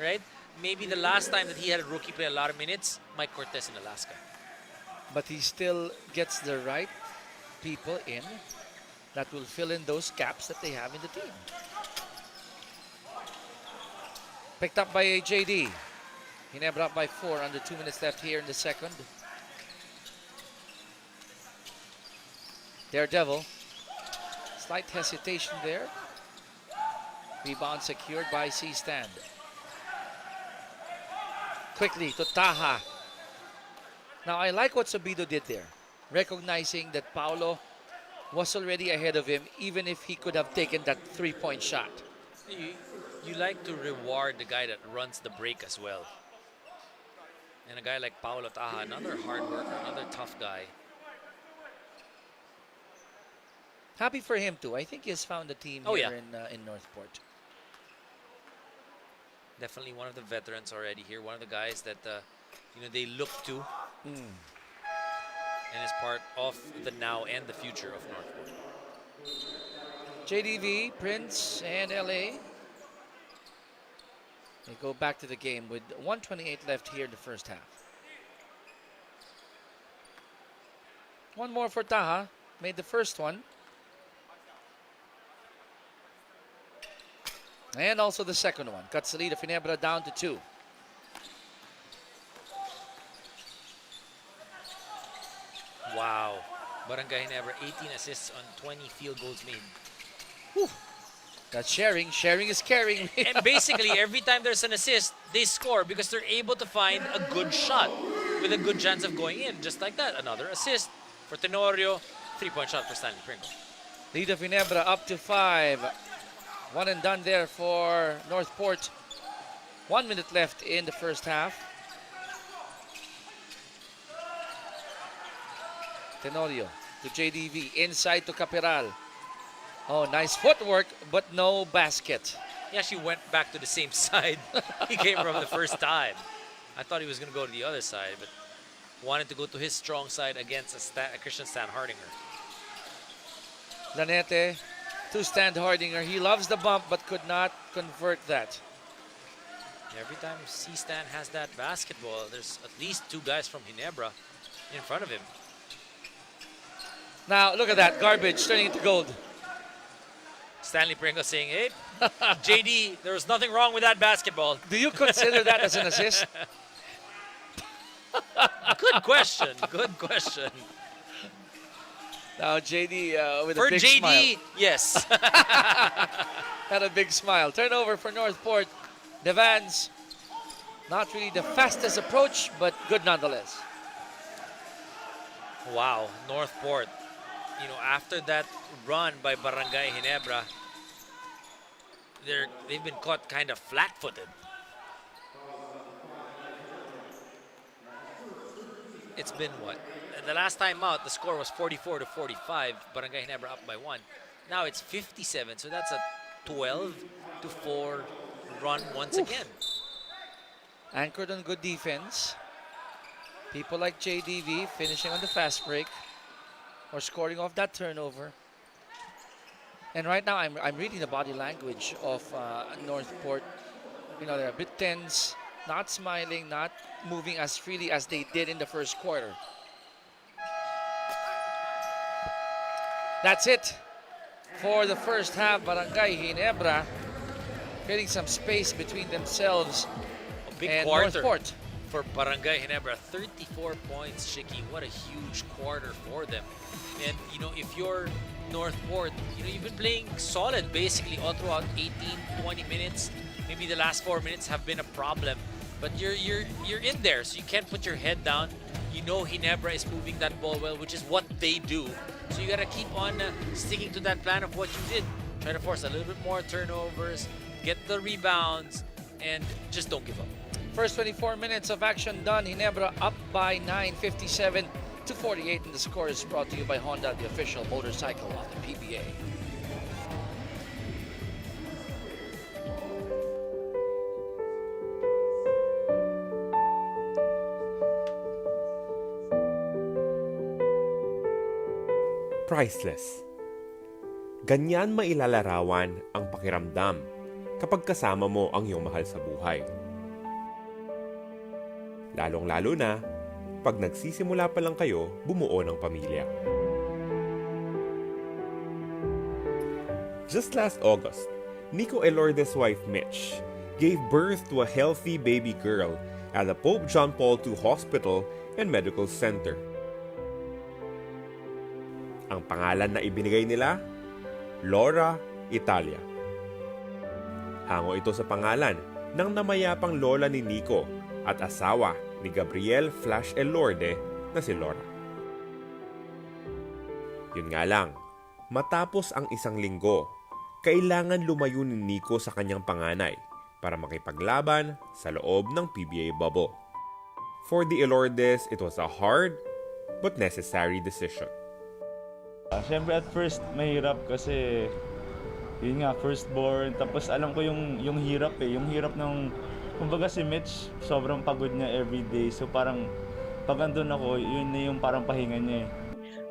[SPEAKER 3] Right? Maybe the last time that he had a rookie play a lot of minutes, Mike Cortez in Alaska.
[SPEAKER 1] But he still gets the right people in that will fill in those gaps that they have in the team. Picked up by JD. Ginebra up by 4, under 2 minutes left here in the second. Daredevil. Slight hesitation there. Rebound secured by C-Stand. Quickly to Taha. Now I like what Sabido did there. Recognizing that Paulo was already ahead of him, even if he could have taken that three-point shot.
[SPEAKER 3] You like to reward the guy that runs the break as well. And a guy like Paulo Taha, another hard worker, another tough guy.
[SPEAKER 1] Happy for him too. I think he has found a team here in Northport.
[SPEAKER 3] Definitely one of the veterans already here. One of the guys that you know, they look to, and is part of the now and the future of Northport.
[SPEAKER 1] JDV, Prince, and LA. They go back to the game with 1:28 left here in the first half. One more for Taha. Made the first one. And also the second one. Cuts the lead of Ginebra down to 2.
[SPEAKER 3] Wow. Barangay Ginebra, 18 assists on 20 field goals made.
[SPEAKER 1] Whew. That's sharing. Sharing is caring.
[SPEAKER 3] And basically, every time there's an assist, they score because they're able to find a good shot with a good chance of going in. Just like that, another assist for Tenorio. 3-point shot for Stanley Pringle.
[SPEAKER 1] Lead of Ginebra up to 5. One and done there for Northport. 1 minute left in the first half. Tenorio to JDV. Inside to Capiral. Oh, nice footwork, but no basket.
[SPEAKER 3] He actually went back to the same side he came from the first time. I thought he was going to go to the other side, but wanted to go to his strong side against a Christian Stan Hardinger.
[SPEAKER 1] Lanete to Stan Hardinger. He loves the bump but could not convert that.
[SPEAKER 3] Every time C-Stan has that basketball, there's at least 2 guys from Ginebra in front of him.
[SPEAKER 1] Now, look at that. Garbage turning into gold.
[SPEAKER 3] Stanley Pringle saying, hey, JD, there was nothing wrong with that basketball.
[SPEAKER 1] Do you consider that as an assist?
[SPEAKER 3] Good question. Good question.
[SPEAKER 1] Now, JD with
[SPEAKER 3] For
[SPEAKER 1] a big
[SPEAKER 3] JD,
[SPEAKER 1] smile.
[SPEAKER 3] yes.
[SPEAKER 1] Had a big smile. Turnover for Northport. Devans, not really the fastest approach, but good nonetheless.
[SPEAKER 3] Wow, Northport. You know, after that run by Barangay Ginebra, they've been caught kind of flat-footed. It's been what? The last time out, the score was 44-45. Barangay Ginebra up by 1. Now it's 57, so that's a 12-4 run once again.
[SPEAKER 1] Anchored on good defense. People like JDV finishing on the fast break or scoring off that turnover. And right now, I'm reading the body language of Northport. You know, they're a bit tense, not smiling, not moving as freely as they did in the first quarter. That's it for the first half. Barangay Ginebra creating some space between themselves
[SPEAKER 3] A big
[SPEAKER 1] and
[SPEAKER 3] quarter
[SPEAKER 1] Northport.
[SPEAKER 3] for Barangay Ginebra. 34 points, Shiki. What a huge quarter for them. And, you know, if you're Northport, you know, you've been playing solid basically all throughout 18, 20 minutes. Maybe the last 4 minutes have been a problem. But you're in there, so you can't put your head down. You know Ginebra is moving that ball well, which is what they do. So you got to keep on sticking to that plan of what you did. Try to force a little bit more turnovers, get the rebounds, and just don't give up.
[SPEAKER 1] First 24 minutes of action done. Ginebra up by 9, 57-48, and the score is brought to you by Honda, the official motorcycle of the PBA.
[SPEAKER 5] Priceless. Ganyan mailalarawan ang pakiramdam kapag kasama mo ang iyong mahal sa buhay. Lalong-lalo na pag nagsisimula pa lang kayo bumuo ng pamilya. Just last August, Nico Elorde's wife Mitch gave birth to a healthy baby girl at the Pope John Paul II Hospital and Medical Center. Ang pangalan na ibinigay nila, Laura Italia. Hango ito sa pangalan ng namayapang lola ni Nico at asawa ni Gabriel Flash Elorde na si Laura. Yun nga lang, matapos ang isang linggo, kailangan lumayo ni Nico sa kanyang panganay para makipaglaban sa loob ng PBA bubble. For the Elordes, it was a hard but necessary decision.
[SPEAKER 6] Siyempre at first mahirap kasi yun nga firstborn, tapos alam ko yung hirap yung hirap ng kumbaga si Mitch sobrang pagod niya everyday, so parang pag andun ako yun na yung parang pahinga niya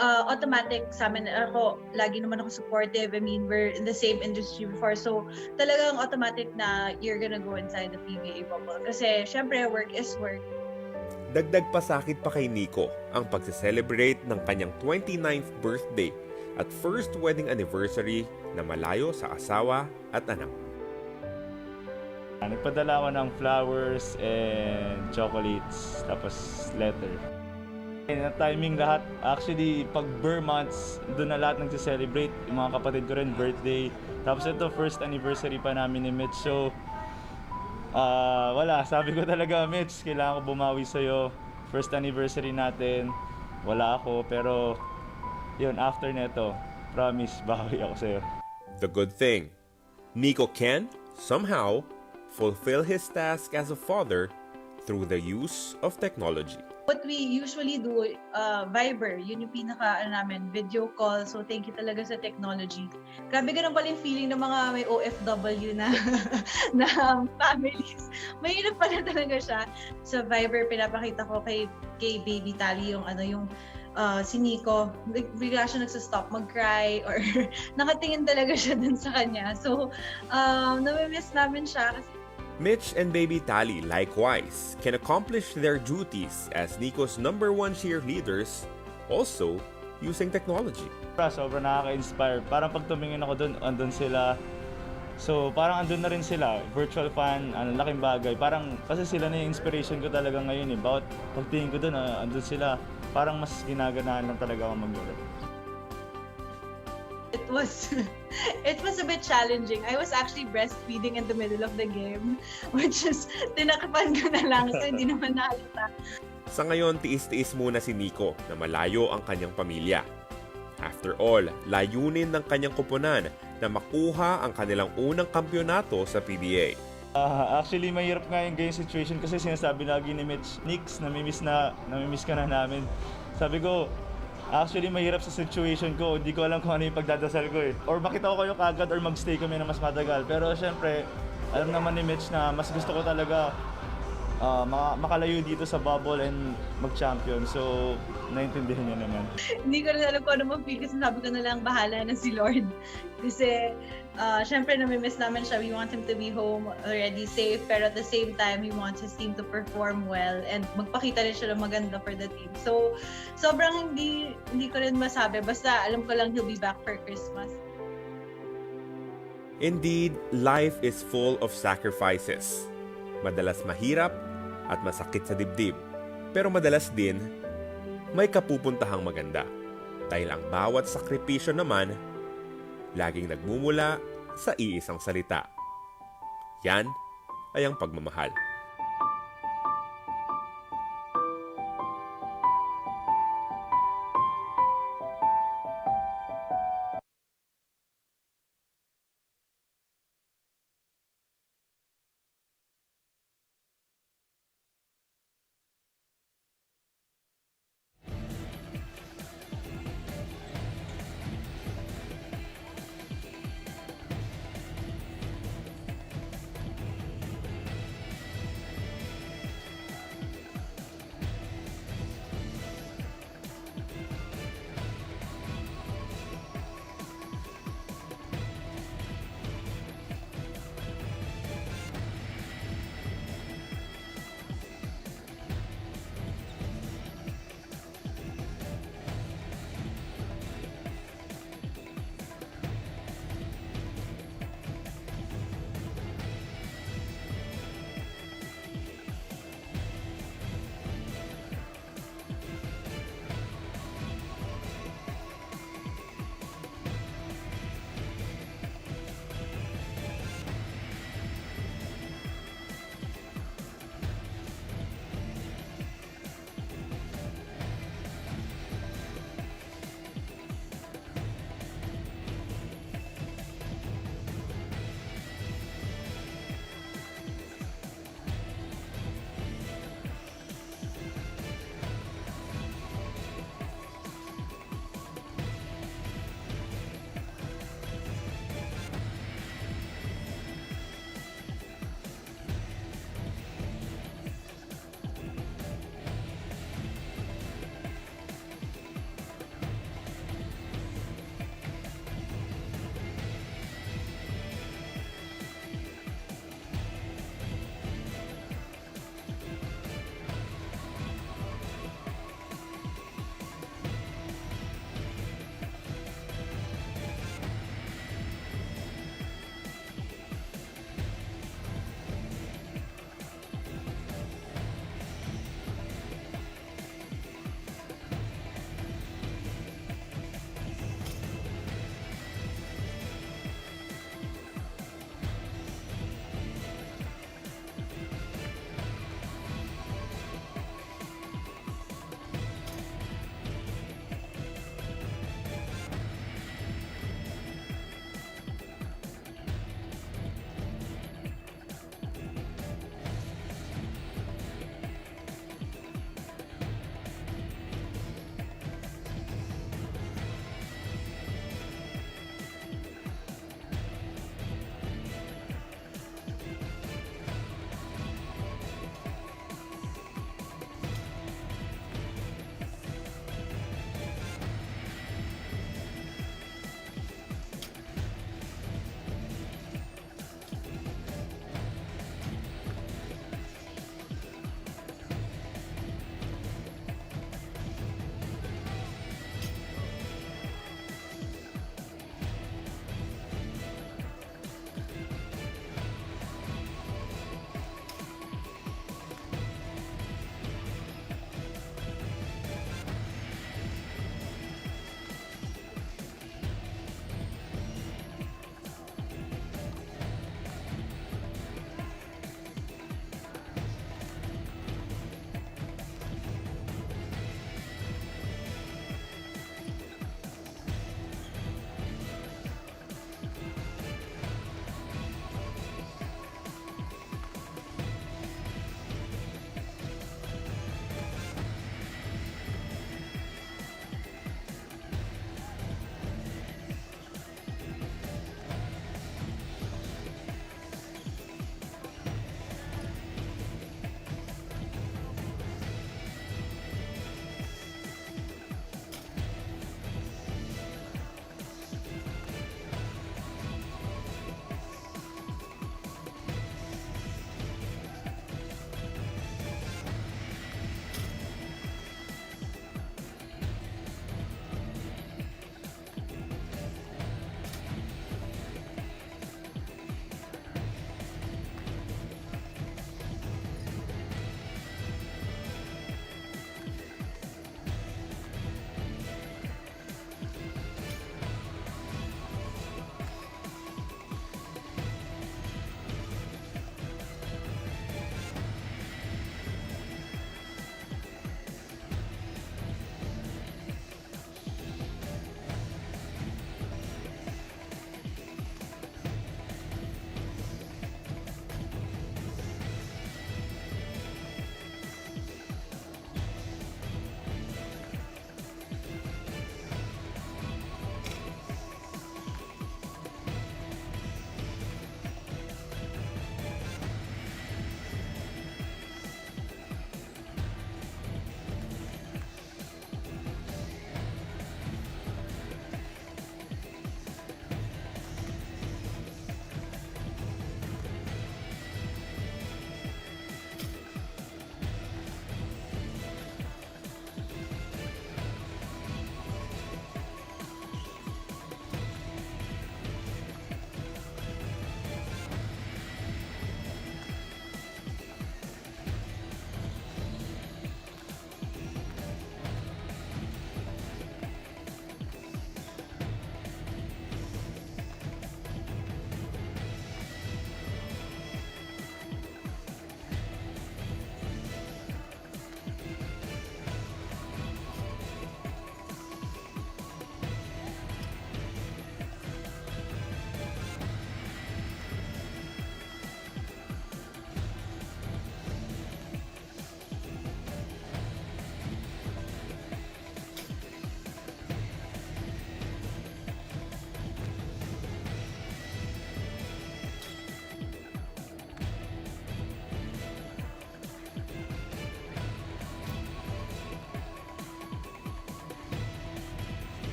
[SPEAKER 7] automatic sa amin. Ako, lagi naman ako supportive. I mean, we're in the same industry before. So, talagang automatic na you're gonna go inside the PBA bubble. Kasi, syempre, work is work.
[SPEAKER 5] Dagdag pasakit pa kay Nico ang pagse-celebrate ng kanyang 29th birthday at first wedding anniversary na malayo sa asawa at anak.
[SPEAKER 6] Nagpadala ako ng flowers and chocolates, tapos letter. Na timing lahat. Actually, pag Burr months, doon na lahat nagse-celebrate. Yung mga kapatid ko rin, birthday. Tapos ito, first anniversary pa namin ni Mitch. So, wala. Sabi ko talaga, Mitch, kailangan ko bumawi sa'yo. First anniversary natin. Wala ako, pero yun, after neto, promise, bawi ako sa'yo.
[SPEAKER 5] The good thing, Nico can, somehow, fulfill his task as a father through the use of technology.
[SPEAKER 7] What we usually do, Viber, yun yung pinaka namin, video call. So, thank you talaga sa technology. Grabe ganun pala yung feeling ng mga may OFW na, na families. Mahirap pala talaga siya. Sa Viber, pinapakita ko kay Baby Tally yung si Nico, bigla siya nagsastop mag-cry or nakatingin talaga siya dun sa kanya. So, namimiss namin siya kasi
[SPEAKER 5] Mitch and baby Tally likewise can accomplish their duties as Nico's #1 cheerleaders, also using technology.
[SPEAKER 6] Sobrang nakaka-inspire. Parang pag tumingin ako doon, andun sila. So parang andun na rin sila. Virtual fan, laking bagay. Parang kasi sila na yung inspiration ko talaga ngayon eh. Bawat pagtingin ko doon, andun sila. Parang mas ginaganahan lang talaga ako mag-laro.
[SPEAKER 7] It was a bit challenging. I was actually breastfeeding in the middle of the game, which is tinakapan ko na lang so hindi naman nahalata.
[SPEAKER 5] Sa ngayon, tiis-tiis muna si Nico na malayo ang kanyang pamilya. After all, layunin ng kanyang koponan na makuha ang kanilang unang kampyonato sa PBA.
[SPEAKER 6] Actually, mahirap nga yung game situation kasi sinasabi lagi ni Mitch, Nix, namimiss ka na namin. Sabi ko, actually, mahirap sa situation ko. Hindi ko alam kung ano yung pagdadasal ko eh. Or makita ko kayo kagad or magstay kami na mas matagal. Pero syempre, alam naman ni Mitch na mas gusto ko talaga makalayo dito sa bubble and mag-champion. So, naintindihan niya naman.
[SPEAKER 7] Hindi ko rin alam kung ano mag-feel kasi sabi ko na lang bahala na si Lord. Kasi, syempre namimiss namin siya. We want him to be home already safe. Pero at the same time, we want his team to perform well and magpakita rin siya ng maganda for the team. So, sobrang hindi ko rin masabi. Basta alam ko lang he'll be back for Christmas.
[SPEAKER 5] Indeed, life is full of sacrifices. Madalas mahirap at masakit sa dibdib. Pero madalas din, may kapupuntahang maganda. Dahil ang bawat sakripisyo naman, laging nagmumula sa iisang salita. Yan ay ang pagmamahal.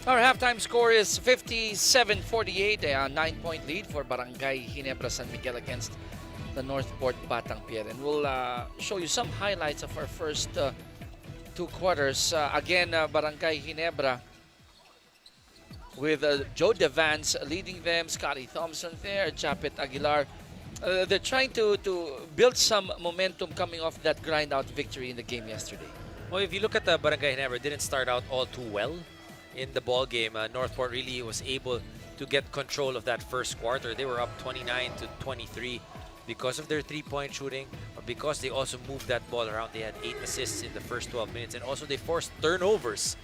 [SPEAKER 1] Our halftime score is 57-48, a 9-point lead for Barangay Ginebra San Miguel against the Northport Batang Pier. And we'll show you some highlights of our first two quarters. Again, Barangay Ginebra with Joe Devance leading them, Scotty Thompson there, Japet Aguilar. They're trying to build some momentum coming off that grind-out victory in the game yesterday.
[SPEAKER 3] Well, if you look at the Barangay Ginebra, it didn't start out all too well in the ball game. Northport really was able to get control of that first quarter. They were up 29-23 because of their three-point shooting, but because they also moved that ball around. They had 8 assists in the first 12 minutes, and also they forced turnovers.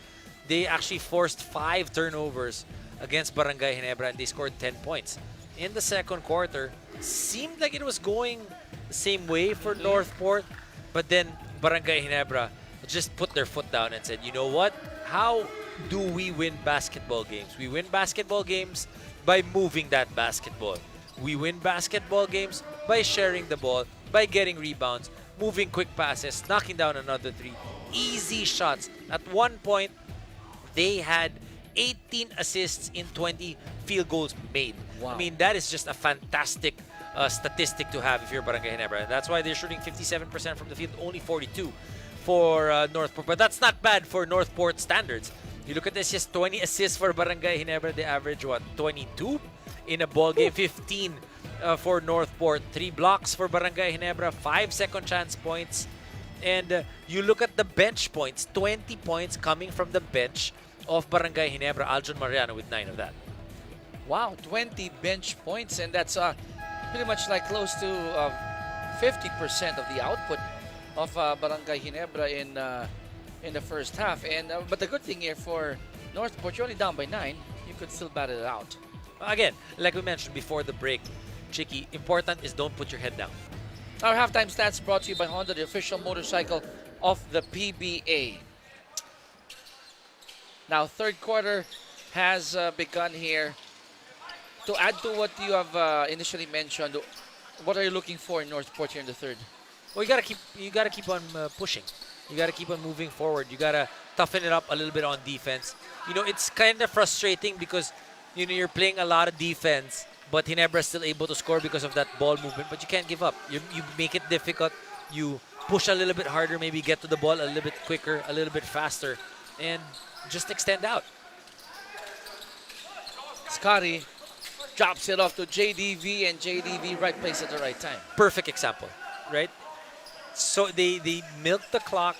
[SPEAKER 3] They actually forced 5 turnovers against Barangay Ginebra, and they scored 10 points. In the second quarter, seemed like it was going the same way for Northport, but then Barangay Ginebra just put their foot down and said, you know what? How do we win basketball games? We win basketball games by moving that basketball. We win basketball games by sharing the ball, by getting rebounds, moving quick passes, knocking down another 3. Easy shots. At one point, they had 18 assists in 20 field goals made.
[SPEAKER 1] Wow.
[SPEAKER 3] I mean, that is just a fantastic statistic to have if you're Barangay Ginebra. And that's why they're shooting 57% from the field, only 42 for Northport. But that's not bad for Northport standards. You look at this, just 20 assists for Barangay Ginebra. They average, what, 22 in a ball game, 15 for Northport. 3 blocks for Barangay Ginebra, 5 second chance points. And you look at the bench points, 20 points coming from the bench of Barangay Ginebra. Aljon Mariano with 9 of that.
[SPEAKER 1] Wow, 20 bench points, and that's pretty much like close to 50% of the output of Barangay Ginebra in the first half. And but the good thing here for Northport, you're only down by 9. You could still battle it out.
[SPEAKER 3] Again, like we mentioned before the break, Chicky, important is don't put your head down.
[SPEAKER 1] Our halftime stats brought to you by Honda, the official motorcycle of the PBA. Now, third quarter has begun here. To add to what you have initially mentioned, what are you looking for in Northport here in the third?
[SPEAKER 3] Well, you gotta keep on pushing. You gotta keep on moving forward. You gotta toughen it up a little bit on defense. You know, it's kind of frustrating because you're playing a lot of defense, but Ginebra is still able to score because of that ball movement. But you can't give up. You make it difficult. You push a little bit harder, maybe get to the ball a little bit quicker, a little bit faster, and just extend out.
[SPEAKER 1] Scotty drops it off to JDV, and JDV right place at the right time.
[SPEAKER 3] Perfect example, right? So they milk the clock.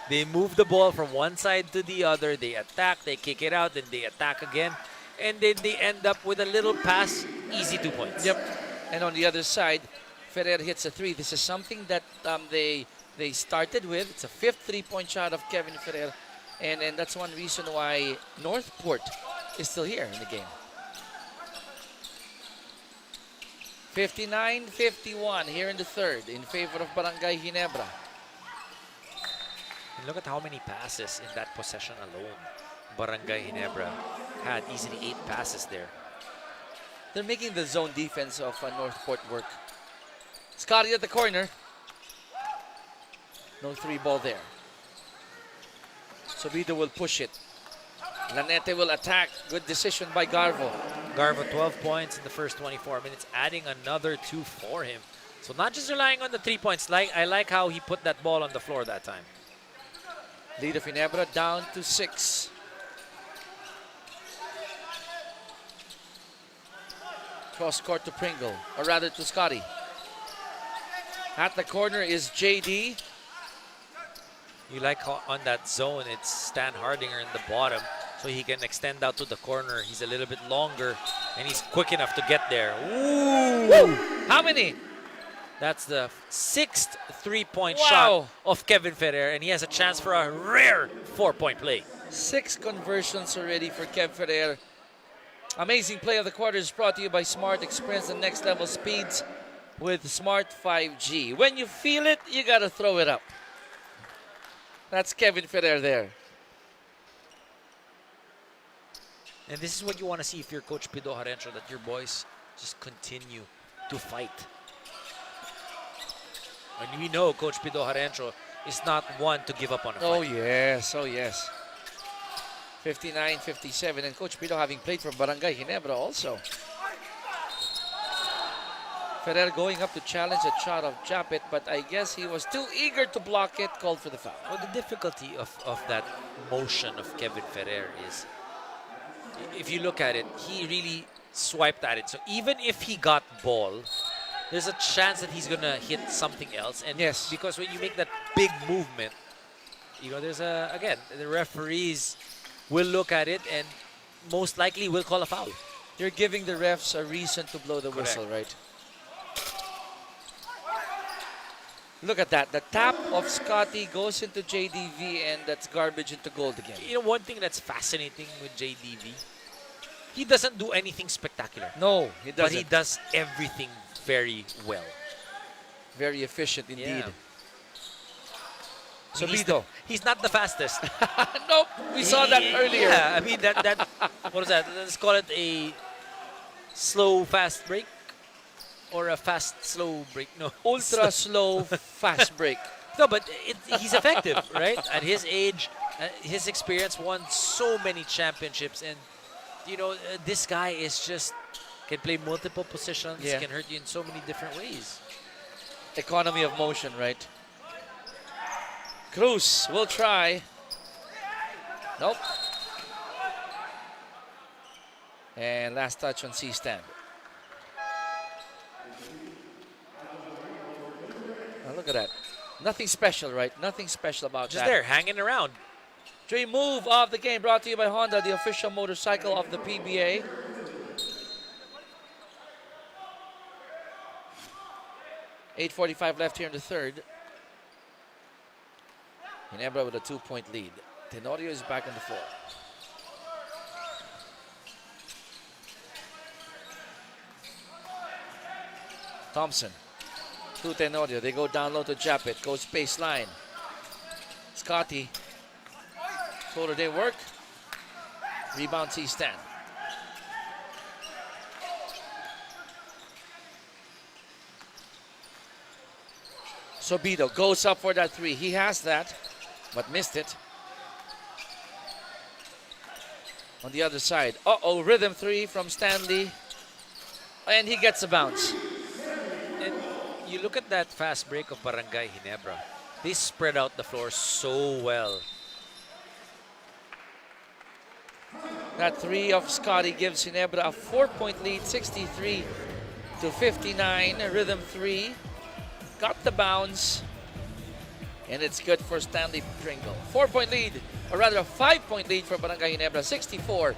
[SPEAKER 3] They move the ball from one side to the other. They attack, they kick it out, then they attack again. And then they end up with a little pass, easy 2 points.
[SPEAKER 1] Yep. And on the other side, Ferrer hits a 3. This is something that they started with. It's a 5th 3-point shot of Kevin Ferrer. And that's one reason why Northport is still here in the game. 59-51 here in the third in favor of Barangay Ginebra.
[SPEAKER 3] And look at how many passes in that possession alone. Barangay Ginebra had easily 8 passes there.
[SPEAKER 1] They're making the zone defense of Northport work. Scotty at the corner. No 3 ball there. Sobido will push it. Lanete will attack. Good decision by Garvo.
[SPEAKER 3] Garvo 12 points in the first 24 minutes, adding another 2 for him. So not just relying on the 3 points. I like how he put that ball on the floor that time.
[SPEAKER 1] Lead of Ginebra down to 6. Cross court to Pringle, or rather to Scotty. At the corner is JD.
[SPEAKER 3] You like how on that zone, it's Stan Hardinger in the bottom, so he can extend out to the corner. He's a little bit longer, and he's quick enough to get there. Ooh!
[SPEAKER 1] How many?
[SPEAKER 3] That's the 6th 3-point
[SPEAKER 1] Wow.
[SPEAKER 3] shot of Kevin Ferrer, and he has a chance for a rare 4-point play.
[SPEAKER 1] 6 conversions already for Kev Ferrer. Amazing play of the quarter is brought to you by Smart. Experience the next level speeds with Smart 5G. When you feel it, you gotta throw it up. That's Kevin Ferrer there.
[SPEAKER 3] And this is what you want to see if you're Coach Pido Harencio, that your boys just continue to fight. And we know Coach Pido Harencio is not one to give up on a fight.
[SPEAKER 1] Oh yes, oh yes. 59-57. And Coach Pito having played for Barangay Ginebra also. Ferrer going up to challenge a shot of Japet, but I guess he was too eager to block it, called for the foul.
[SPEAKER 3] Well, the difficulty of that motion of Kevin Ferrer is, if you look at it, he really swiped at it. So even if he got ball, there's a chance that he's gonna hit something else. And
[SPEAKER 1] Yes.
[SPEAKER 3] because when you make that big movement, you know, there's again, the referees will look at it and most likely will call a foul.
[SPEAKER 1] You're giving the refs a reason to blow the whistle, right? Look at that. The tap of Scotty goes into JDV, and that's garbage into gold again.
[SPEAKER 3] You know, one thing that's fascinating with JDV, he doesn't do anything spectacular.
[SPEAKER 1] No, he doesn't.
[SPEAKER 3] But he does everything very well.
[SPEAKER 1] Very efficient indeed.
[SPEAKER 3] Yeah.
[SPEAKER 1] So
[SPEAKER 3] He's
[SPEAKER 1] Vito.
[SPEAKER 3] He's not the fastest.
[SPEAKER 1] Nope, we saw that earlier.
[SPEAKER 3] Yeah, I mean, that what is that? Let's call it a slow, fast break. Or a fast, slow break. No.
[SPEAKER 1] Ultra slow, fast break.
[SPEAKER 3] No, but he's effective, right? At his age, his experience, won so many championships. And, you know, this guy is just, can play multiple positions,
[SPEAKER 1] Yeah.
[SPEAKER 3] can hurt you in so many different ways.
[SPEAKER 1] Economy of motion, right? Cruz will try. Nope. And last touch on C-stand. Now look at that. Nothing special, right? Nothing special about
[SPEAKER 3] Just
[SPEAKER 1] that.
[SPEAKER 3] there, hanging around.
[SPEAKER 1] Dream move of the game brought to you by Honda, the official motorcycle of the PBA. .8:45 left here in the third. Ginebra with a 2-point lead. Tenorio is back on the floor. Thompson to Tenorio. They go down low to Japet. Goes baseline. Scotty. Shoulder day work. Rebound C-stand. Sobido goes up for that three. He has that, but missed it. On the other side. Uh-oh, rhythm three from Stanley. And he gets a bounce.
[SPEAKER 3] And you look at that fast break of Barangay Ginebra. They spread out the floor so well.
[SPEAKER 1] That three of Scotty gives Ginebra a 4-point lead, 63-59. Rhythm three. Got the bounce. And it's good for Stanley Pringle. 4-point lead, or rather a 5-point lead for Barangay Ginebra, 64-59.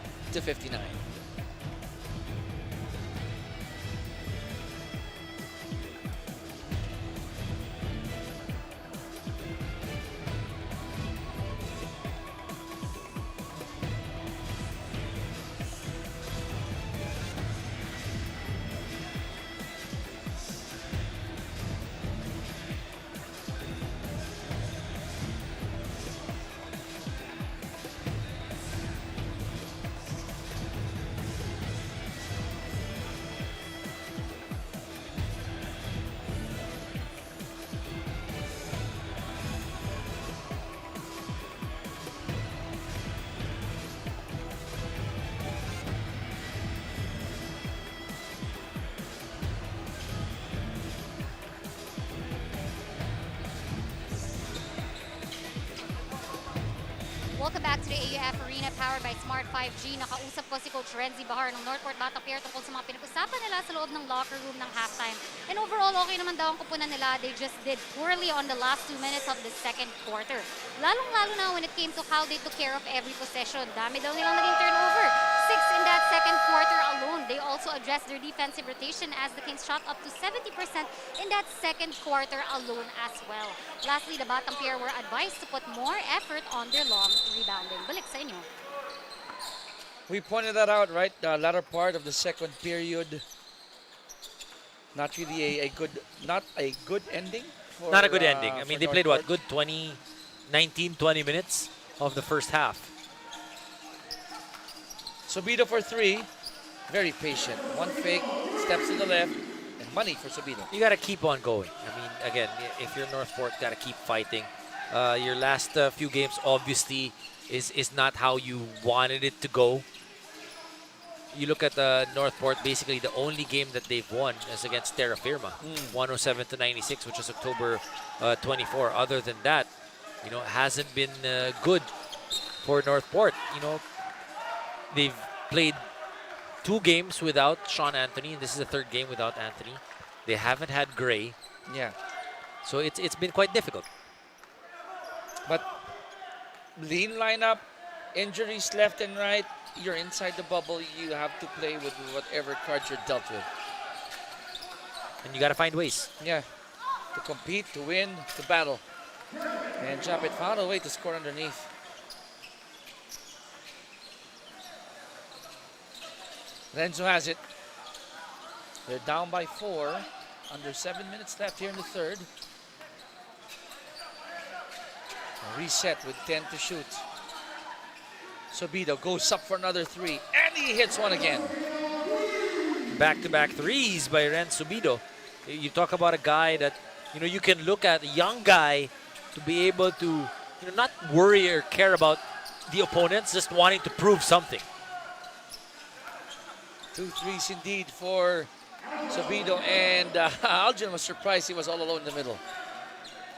[SPEAKER 4] Welcome back to the AUF Arena powered by Smart 5G. Nakausap ko si Coach Renzi Bahar ng Northport Batang Pier tungkol sa mga pinag-usapan nila sa loob ng locker room ng halftime. And overall, okay naman daw ang kupunan nila. They just did poorly on the last 2 minutes of the second quarter. Lalong-lalo na when it came to how they took care of every possession. Dami daw nilang naging turnover. 6 in that second quarter alone. They also addressed their defensive rotation as the Kings shot up to 70% in that second quarter alone as well. Lastly, the Batang Pier were advised to put more effort on their long rebounding. Balik sa inyo.
[SPEAKER 1] We pointed that out, right? The latter part of the second period. Not really not a good ending.
[SPEAKER 3] Not a good ending. I
[SPEAKER 1] for
[SPEAKER 3] mean, they played what?
[SPEAKER 1] Northport.
[SPEAKER 3] Good 19, 20 minutes of the first half.
[SPEAKER 1] Sobido for three. Very patient. One fake, steps to the left, and money for Sobido.
[SPEAKER 3] You got to keep on going. I mean, again, if you're Northport, got to keep fighting. Your last few games obviously is not how you wanted it to go. You look at Northport, basically the only game that they've won is against Terra Firma, 107-96, which is October 24. Other than that, it hasn't been good for Northport. They've played 2 games without Sean Anthony, and this is the 3rd game without Anthony. They haven't had Gray,
[SPEAKER 1] Yeah.
[SPEAKER 3] so it's been quite difficult.
[SPEAKER 1] But lean lineup, injuries left and right. You're inside the bubble. You have to play with whatever cards you're dealt with.
[SPEAKER 3] And you got to find ways.
[SPEAKER 1] Yeah. To compete, to win, to battle. And Japet found a way to score underneath. Renzo has it. They're down by 4. Under 7 minutes left here in the 3rd. A reset with 10 to shoot. Subido goes up for another 3. And he hits one again.
[SPEAKER 3] Back-to-back threes by Ren Subido. You talk about a guy that, you can look at, a young guy, to be able to, not worry or care about the opponents, just wanting to prove something.
[SPEAKER 1] 2 threes indeed for Subido. And Algin was surprised he was all alone in the middle.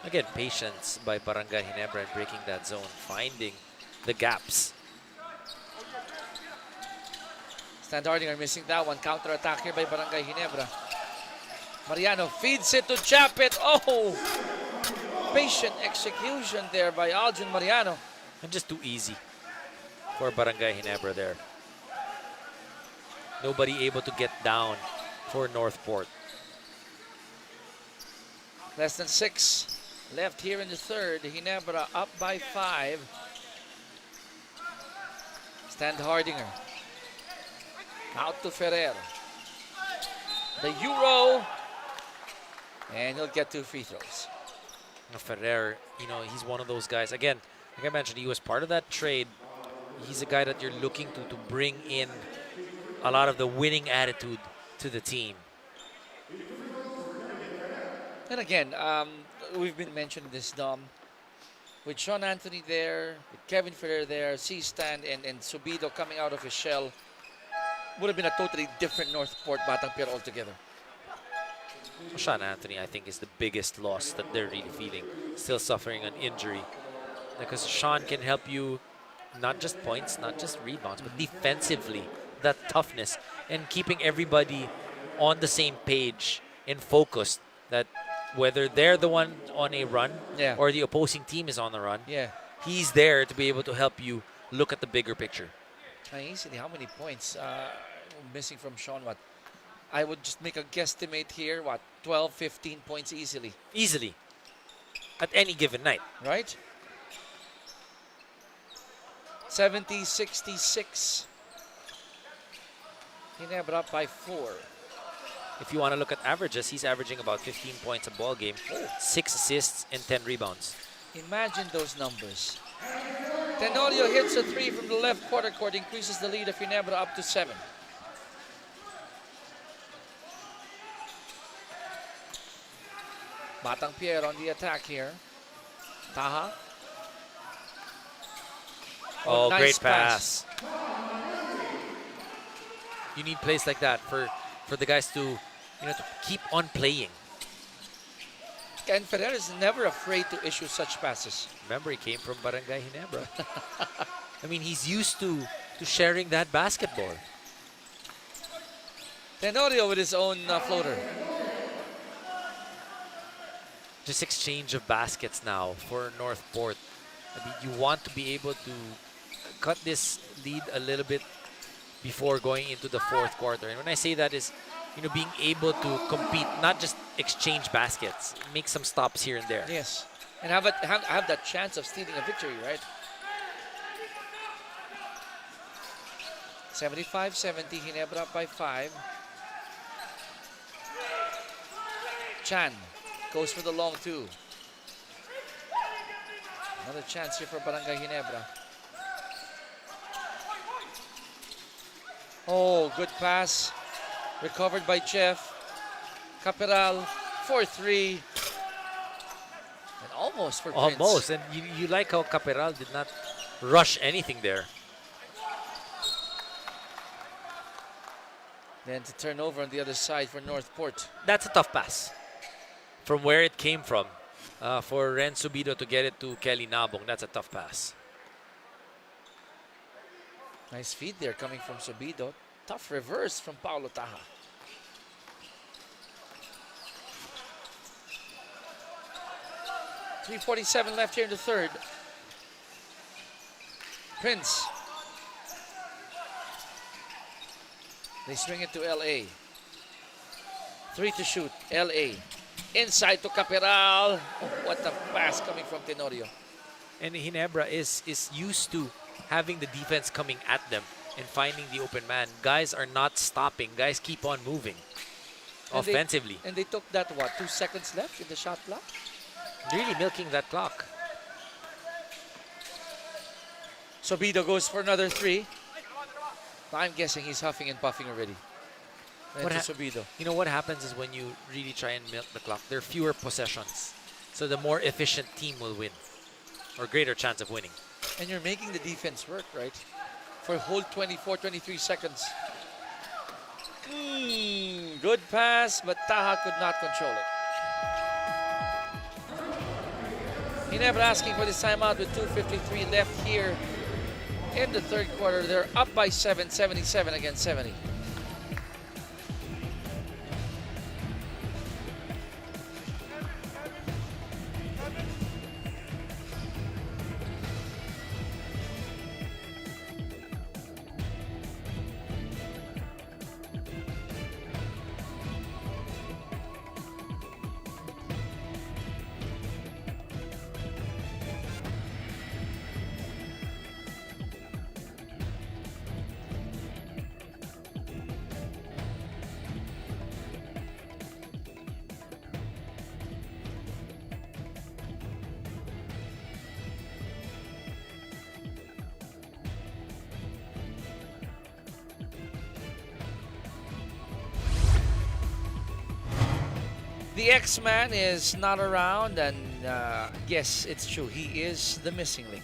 [SPEAKER 3] Again, patience by Barangay Ginebra in breaking that zone, finding the gaps.
[SPEAKER 1] Standarding are missing that one. Counter-attack here by Barangay Ginebra. Mariano feeds it to Japet. Oh! Patient execution there by Algin Mariano.
[SPEAKER 3] And just too easy for Barangay Ginebra there. Nobody able to get down for Northport.
[SPEAKER 1] Less than 6 left here in the 3rd. Ginebra up by 5. Stan Hardinger. Out to Ferrer. The Euro. And he'll get 2 free throws.
[SPEAKER 3] Ferrer, he's one of those guys. Again, like I mentioned, he was part of that trade. He's a guy that you're looking to bring in a lot of the winning attitude to the team.
[SPEAKER 1] And again, we've been mentioning this, Dom. With Sean Anthony there, with Kevin Ferrer there, C-Stand and Subido coming out of his shell, would have been a totally different Northport Batang Pier altogether.
[SPEAKER 3] Sean Anthony, I think, is the biggest loss that they're really feeling. Still suffering an injury. Because Sean can help you, not just points, not just rebounds, but defensively, that toughness, and keeping everybody on the same page and focused, that whether they're the one on a run or the opposing team is on the run, he's there to be able to help you look at the bigger picture.
[SPEAKER 1] Easily, how many points missing from Sean? What? I would just make a guesstimate here. What? 12, 15 points easily.
[SPEAKER 3] Easily. At any given night.
[SPEAKER 1] Right? 70, 66. Ginebra up by 4.
[SPEAKER 3] If you want to look at averages, he's averaging about 15 points a ball game, 6 assists and 10 rebounds.
[SPEAKER 1] Imagine those numbers. Tenorio hits a 3 from the left quarter court, increases the lead of Ginebra up to 7. Batang Pier on the attack here. Taha.
[SPEAKER 3] Oh,
[SPEAKER 1] nice
[SPEAKER 3] great pass. You need plays like that for the guys to keep on playing.
[SPEAKER 1] And Ferrer is never afraid to issue such passes.
[SPEAKER 3] Remember, he came from Barangay Ginebra. I mean, he's used to sharing that basketball.
[SPEAKER 1] Tenorio with his own floater.
[SPEAKER 3] Just exchange of baskets now for Northport. I mean, you want to be able to cut this lead a little bit before going into the 4th quarter. And when I say that is, being able to compete, not just exchange baskets, make some stops here and there.
[SPEAKER 1] Yes, and have that chance of stealing a victory, right? 75-70, Ginebra up by 5. Chan goes for the long 2. Another chance here for Barangay Ginebra. Oh, good pass. Recovered by Jeff. Caperal, 4-3. And almost for Prince.
[SPEAKER 3] Almost. And you like how Caperal did not rush anything there.
[SPEAKER 1] Then to turn over on the other side for Northport.
[SPEAKER 3] That's a tough pass. From where it came from, for Ren Subido to get it to Kelly Nabong, that's a tough pass.
[SPEAKER 1] Nice feed there coming from Subido. Tough reverse from Paulo Taha. .347 left here in the third. Prince. They swing it to LA. 3 to shoot. LA. Inside to Caperal. Oh, what a pass coming from Tenorio.
[SPEAKER 3] And Ginebra is used to having the defense coming at them and finding the open man. Guys are not stopping. Guys keep on moving offensively.
[SPEAKER 1] And they took that, what, 2 seconds left in the shot clock?
[SPEAKER 3] Really milking that clock.
[SPEAKER 1] Subido goes for another 3. I'm guessing he's huffing and puffing already. Then to Subido.
[SPEAKER 3] You know what happens is when you really try and milk the clock, there are fewer possessions. So the more efficient team will win, or greater chance of winning.
[SPEAKER 1] And you're making the defense work, right? For a whole 24, 23 seconds. Good pass, but Taha could not control it. Ginebra asking for this timeout with 2:53 left here in the third quarter. They're up by 7, 77 against 70. The X-Man is not around, and yes, it's true. He is the missing link.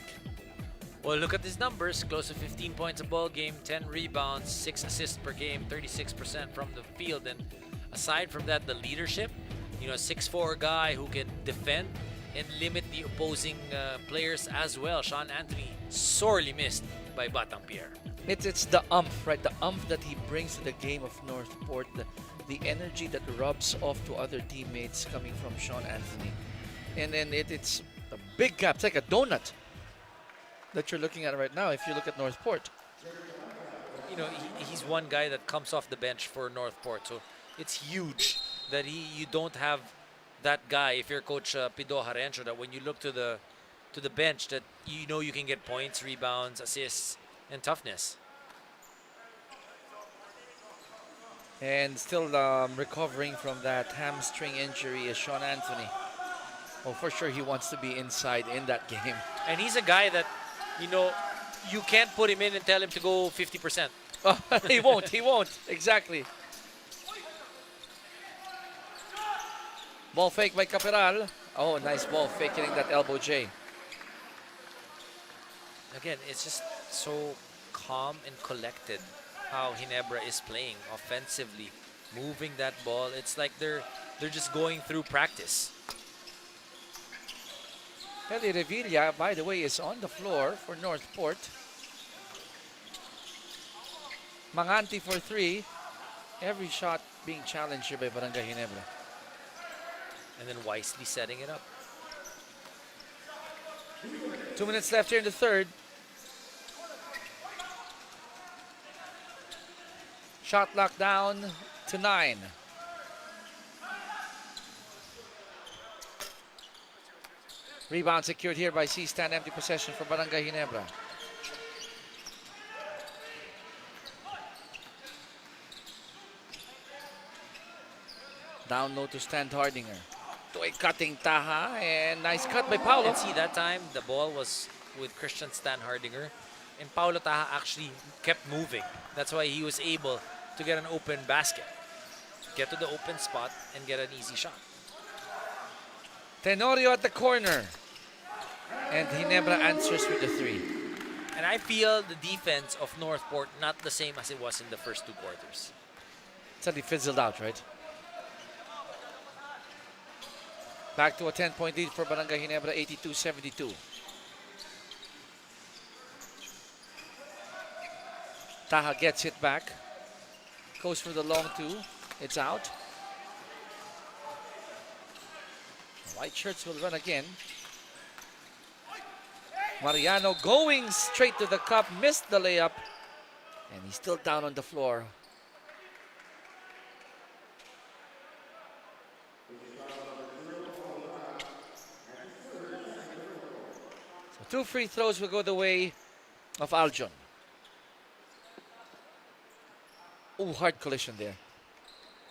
[SPEAKER 3] Well, look at his numbers. Close to 15 points a ball game, 10 rebounds, 6 assists per game, 36% from the field. And aside from that, the leadership, you know, 6'4" guy who can defend and limit the opposing players as well. Sean Anthony, sorely missed by Batang Pier.
[SPEAKER 1] It's the umph, right? The umph that he brings to the game of Northport. The energy that rubs off to other teammates coming from Sean Anthony. And then it's a big gap. It's like a donut that you're looking at right now if you look at Northport.
[SPEAKER 3] You know, he's one guy that comes off the bench for Northport. So it's huge that you don't have that guy, if you're Coach Pido Harencio, that when you look to the bench, that you know you can get points, rebounds, assists, and toughness.
[SPEAKER 1] And still recovering from that hamstring injury is Sean Anthony. Oh, for sure he wants to be inside in that game.
[SPEAKER 3] And he's a guy that, you know, you can't put him in and tell him to go 50%.
[SPEAKER 1] Oh, he won't. Exactly. Ball fake by Caperal. Oh, nice ball fake, hitting that elbow J.
[SPEAKER 3] Again, it's just so calm and collected how Ginebra is playing offensively, moving that ball. It's like they're just going through practice.
[SPEAKER 1] Eli Revilla, by the way, is on the floor for Northport. Manganti for 3. Every shot being challenged here by Barangay Ginebra.
[SPEAKER 3] And then wisely setting it up.
[SPEAKER 1] 2 minutes left here in the third. Shot locked down to 9. Rebound secured here by C-Stand. Empty possession for Barangay Ginebra. Down low to Stan Hardinger. To a cutting Taha, and nice cut by Paulo.
[SPEAKER 3] And see, that time the ball was with Christian Stan Hardinger, and Paulo Taha actually kept moving. That's why he was able to get an open basket, get to the open spot, and get an easy shot.
[SPEAKER 1] Tenorio at the corner. And Ginebra answers with the 3.
[SPEAKER 3] And I feel the defense of Northport not the same as it was in the first 2 quarters.
[SPEAKER 1] Suddenly fizzled out, right? Back to a 10-point lead for Barangay Ginebra, 82-72. Taha gets it back. Goes for the long 2. It's out. White shirts will run again. Mariano going straight to the cup, missed the layup, and he's still down on the floor. So 2 free throws will go the way of Aljon. Oh, hard collision there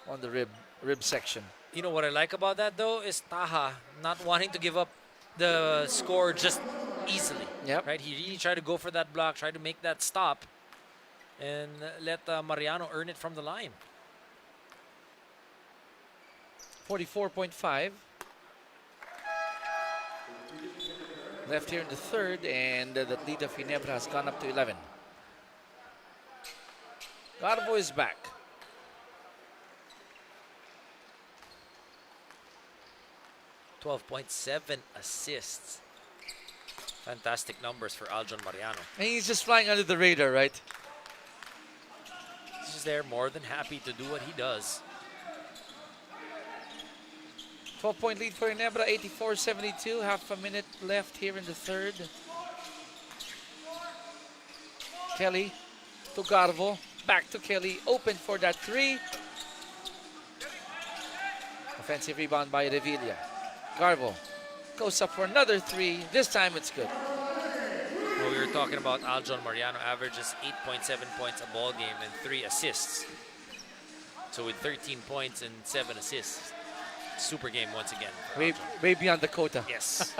[SPEAKER 1] on the rib section.
[SPEAKER 3] You know what I like about that though is Taha not wanting to give up the score just easily.
[SPEAKER 1] Yep.
[SPEAKER 3] Right? He really tried to go for that block, tried to make that stop, and let Mariano earn it from the line.
[SPEAKER 1] 44.5. Left here in the third, and the lead of Ginebra has gone up to 11. Garbo is back.
[SPEAKER 3] $12.7 assists. Fantastic numbers for Aljon Mariano.
[SPEAKER 1] And he's just flying under the radar, right?
[SPEAKER 3] He's just there, more than happy to do what he does.
[SPEAKER 1] 12-point lead for Ginebra, 84-72. Half a minute left here in the third. Kelly to Garbo. Back to Kelly. Open for that 3. Offensive rebound by Revilla. Garbo goes up for another 3. This time it's good.
[SPEAKER 3] Well, we were talking about Aljon Mariano averages 8.7 points a ball game and 3 assists. So with 13 points and 7 assists, super game once again.
[SPEAKER 1] Way beyond the quota.
[SPEAKER 3] Yes.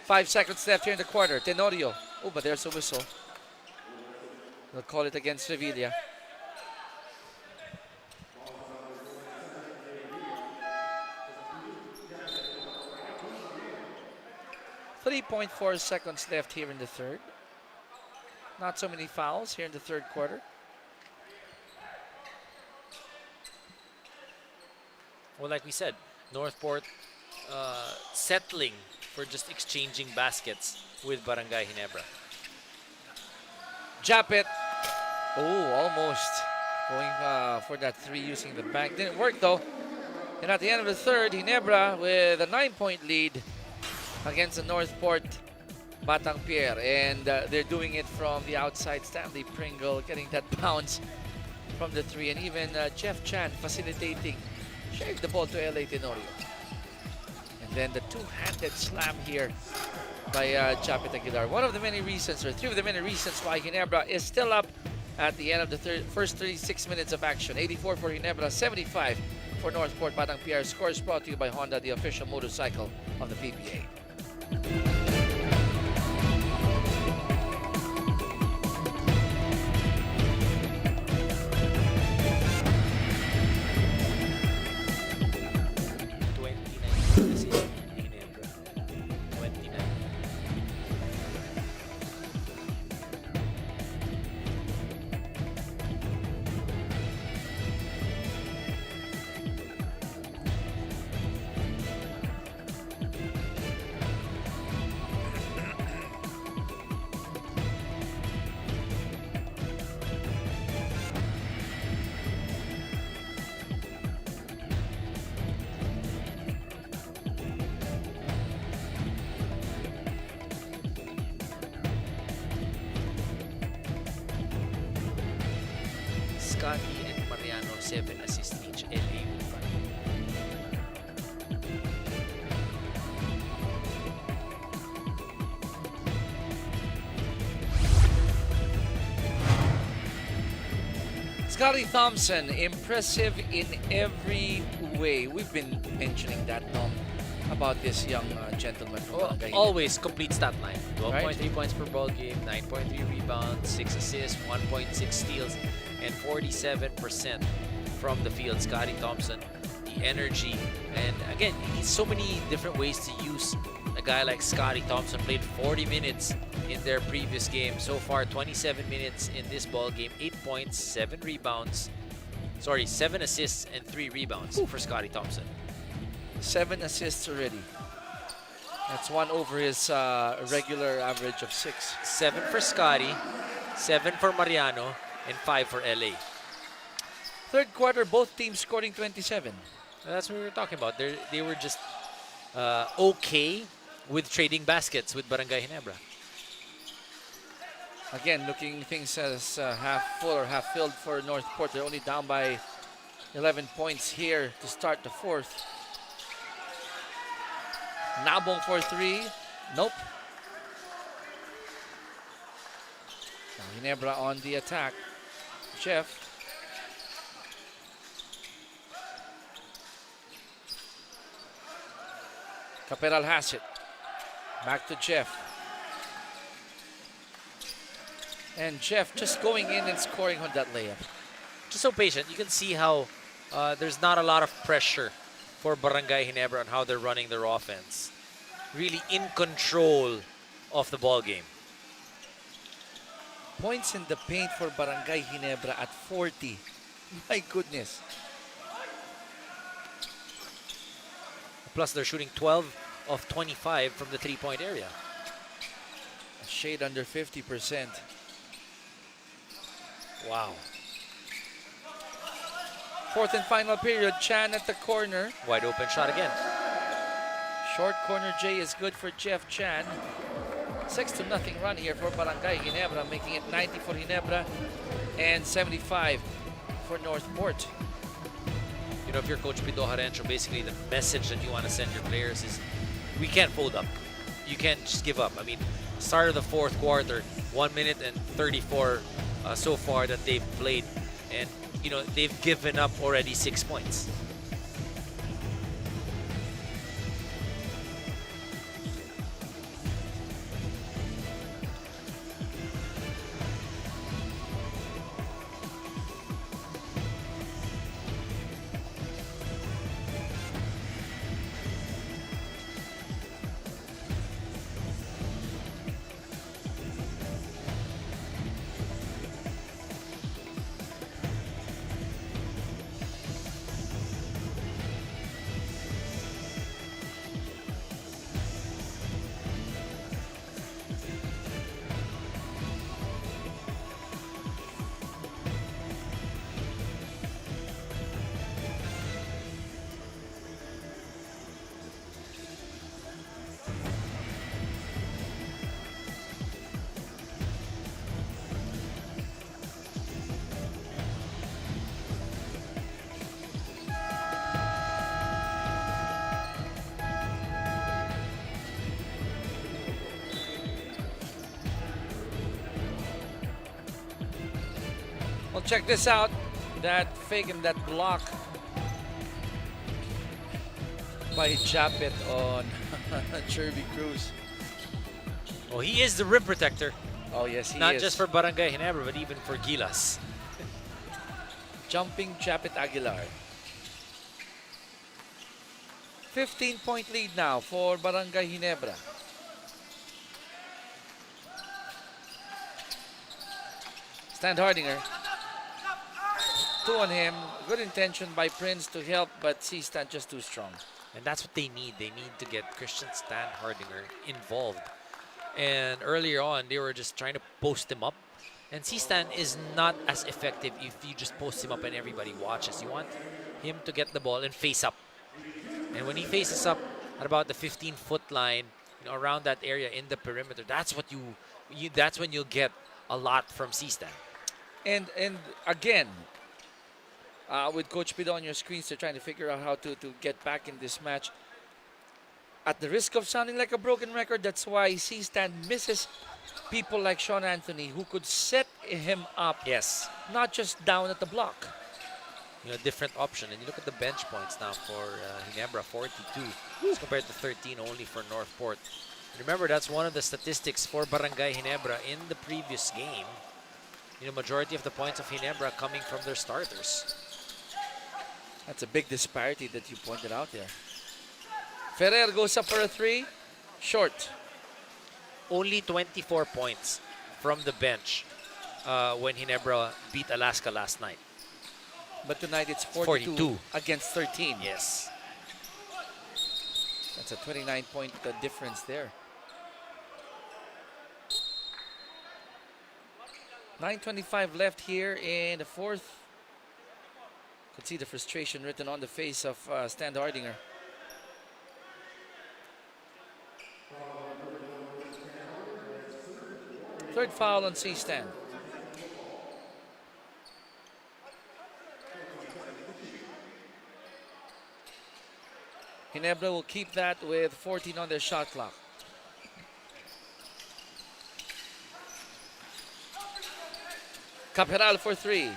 [SPEAKER 1] 5 seconds left here in the quarter. Tenorio. Oh, but there's a whistle. They'll call it against Revilla. .4 seconds left here in the third. Not so many fouls here in the third quarter.
[SPEAKER 3] Well, like we said, Northport settling for just exchanging baskets with Barangay Ginebra.
[SPEAKER 1] Japet. Oh, almost going for that 3 using the bank. Didn't work though. And at the end of the third, Ginebra with a 9-point lead against the Northport Batang Pier. And they're doing it from the outside. Stanley Pringle getting that bounce from the 3. And even Jeff Chan facilitating. Shared the ball to LA Tenorio. And then the 2-handed slam here by Japet Aguilar. One of the many reasons, or 3 of the many reasons why Ginebra is still up at the end of the first 36 minutes of action. 84 for Ginebra, 75 for Northport Batang Pier. Scores brought to you by Honda, the official motorcycle of the PBA.
[SPEAKER 3] Scotty and Mariano, 7 assists each. LA with 5.
[SPEAKER 1] Scotty Thompson, impressive in every way. We've been mentioning that, about this young gentleman from Barangay Ginebra.
[SPEAKER 3] Always complete stat line. 12.3
[SPEAKER 1] Right.
[SPEAKER 3] points per ball game, 9.3 rebounds, 6 assists, 1.6 steals, and 47% from the field. Scotty Thompson, the energy. And again, he's so many different ways to use a guy like Scotty Thompson. Played 40 minutes in their previous game. So far, 27 minutes in this ball game. 8 points, 7 rebounds. Sorry, 7 assists and 3 rebounds for Scotty Thompson.
[SPEAKER 1] 7 assists already. That's one over his regular average of 6.
[SPEAKER 3] 7 for Scotty, 7 for Mariano, and 5 for LA.
[SPEAKER 1] Third quarter, both teams scoring 27.
[SPEAKER 3] That's what we were talking about. They were just okay with trading baskets with Barangay Ginebra.
[SPEAKER 1] Again, looking things as half full or half filled for Northport. They're only down by 11 points here to start the fourth. Nabong for 3. Nope. Now Ginebra on the attack. Jeff. Caperal has it. Back to Jeff. And Jeff just going in and scoring on that layup.
[SPEAKER 3] Just so patient. You can see how there's not a lot of pressure for Barangay Ginebra on how they're running their offense. Really in control of the ball game.
[SPEAKER 1] Points in the paint for Barangay Ginebra at 40. My goodness.
[SPEAKER 3] Plus, they're shooting 12 of 25 from the three-point area.
[SPEAKER 1] A shade under 50%.
[SPEAKER 3] Wow.
[SPEAKER 1] Fourth and final period. Chan at the corner.
[SPEAKER 3] Wide open shot again.
[SPEAKER 1] Short corner J is good for Jeff Chan. 6-0 run here for Barangay Ginebra, making it 90 for Ginebra and 75 for Northport.
[SPEAKER 3] You know, if you're Coach Pido Harencho, basically the message that you want to send your players is, we can't fold up. You can't just give up. I mean, start of the fourth quarter, 1 minute and 34 so far that they've played. And, you know, they've given up already 6 points.
[SPEAKER 1] Well, check this out. That fake and that block by Japet on Cherby Cruz.
[SPEAKER 3] Well, he is the rim protector.
[SPEAKER 1] Oh, yes, he
[SPEAKER 3] Not
[SPEAKER 1] is.
[SPEAKER 3] just for Barangay Ginebra, but even for Gilas.
[SPEAKER 1] Jumping Japet Aguilar. 15-point lead now for Barangay Ginebra. Stan Hardinger. 2 on him. Good intention by Prince to help, but C-Stan just too strong.
[SPEAKER 3] And that's what they need. They need to get Christian Stan Hardinger involved. And earlier on, they were just trying to post him up. And C-Stan is not as effective if you just post him up and everybody watches. You want him to get the ball and face up. And when he faces up at about the 15-foot line, you know, around that area in the perimeter, that's what that's when you'll get a lot from C-Stan.
[SPEAKER 1] And again, with Coach Pido on your screens, they're trying to figure out how to get back in this match. At the risk of sounding like a broken record, that's why C-Stan misses people like Sean Anthony who could set him up.
[SPEAKER 3] Yes.
[SPEAKER 1] Not just down at the block.
[SPEAKER 3] You know, different option. And you look at the bench points now for Ginebra, 42 as compared to 13 only for Northport. Remember, that's one of the statistics for Barangay Ginebra in the previous game. You know, majority of the points of Ginebra coming from their starters.
[SPEAKER 1] That's a big disparity that you pointed out there. Ferrer goes up for a three. Short.
[SPEAKER 3] Only 24 points from the bench when Ginebra beat Alaska last night.
[SPEAKER 1] But tonight it's 42 against 13.
[SPEAKER 3] Yes.
[SPEAKER 1] That's a 29-point difference there. 9:25 left here in the fourth. Could see the frustration written on the face of Stan Hardinger. Third foul on C-Stan. Ginebra will keep that with 14 on their shot clock. Caperal for three.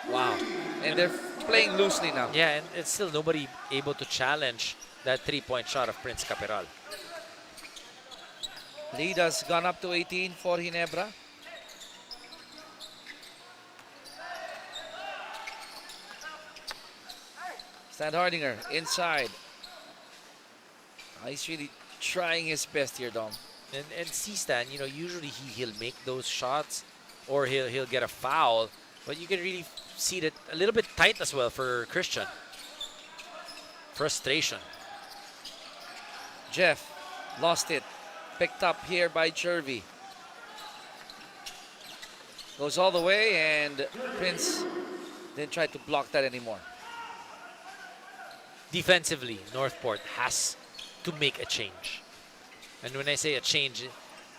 [SPEAKER 1] Wow. And they're playing loosely now.
[SPEAKER 3] Yeah, and it's still nobody able to challenge that three-point shot of Prince Caperal.
[SPEAKER 1] Lead has gone up to 18 for Ginebra. Stan Hardinger inside. He's really trying his best here, Dom.
[SPEAKER 3] And C-Stan, you know, usually he'll make those shots or he'll get a foul, but you can really see that a little bit tight as well for Christian. Frustration.
[SPEAKER 1] Jeff lost it. Picked up here by Jervy. Goes all the way, and Prince didn't try to block that anymore.
[SPEAKER 3] Defensively, Northport has to make a change. And when I say a change,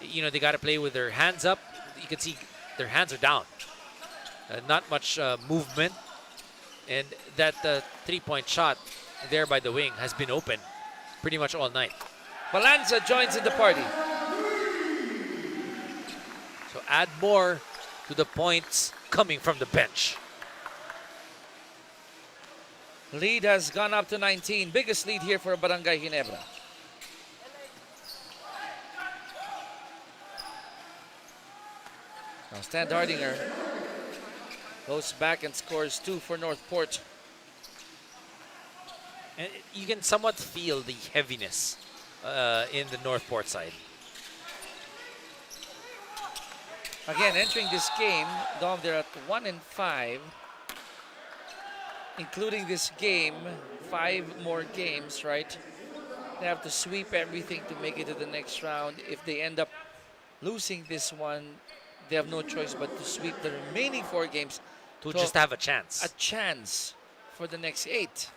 [SPEAKER 3] you know, they got to play with their hands up. You can see their hands are down. Not much movement. And that three-point shot there by the wing has been open pretty much all night.
[SPEAKER 1] Balanza joins in the party.
[SPEAKER 3] So add more to the points coming from the bench.
[SPEAKER 1] Lead has gone up to 19. Biggest lead here for Barangay Ginebra. Now Stan Hardinger goes back and scores two for Northport.
[SPEAKER 3] And you can somewhat feel the heaviness in the Northport side.
[SPEAKER 1] Again, entering this game, Dom, they're at 1-5. Including this game, 5 more games, right? They have to sweep everything to make it to the next round. If they end up losing this one, they have no choice but to sweep the remaining 4 games
[SPEAKER 3] To just have a chance.
[SPEAKER 1] A chance for the next 8.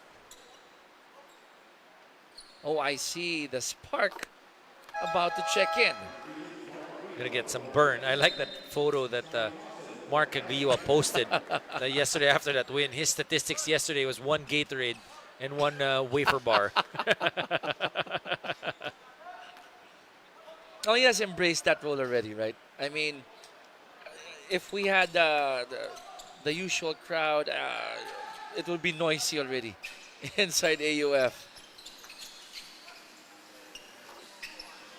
[SPEAKER 1] Oh, I see the spark about to check in.
[SPEAKER 3] Gonna get some burn. I like that photo that Mark Agliwa posted yesterday after that win. His statistics yesterday was 1 Gatorade and 1 wafer bar.
[SPEAKER 1] Oh, he has embraced that role already, right? I mean, if we had the usual crowd, it would be noisy already inside AUF.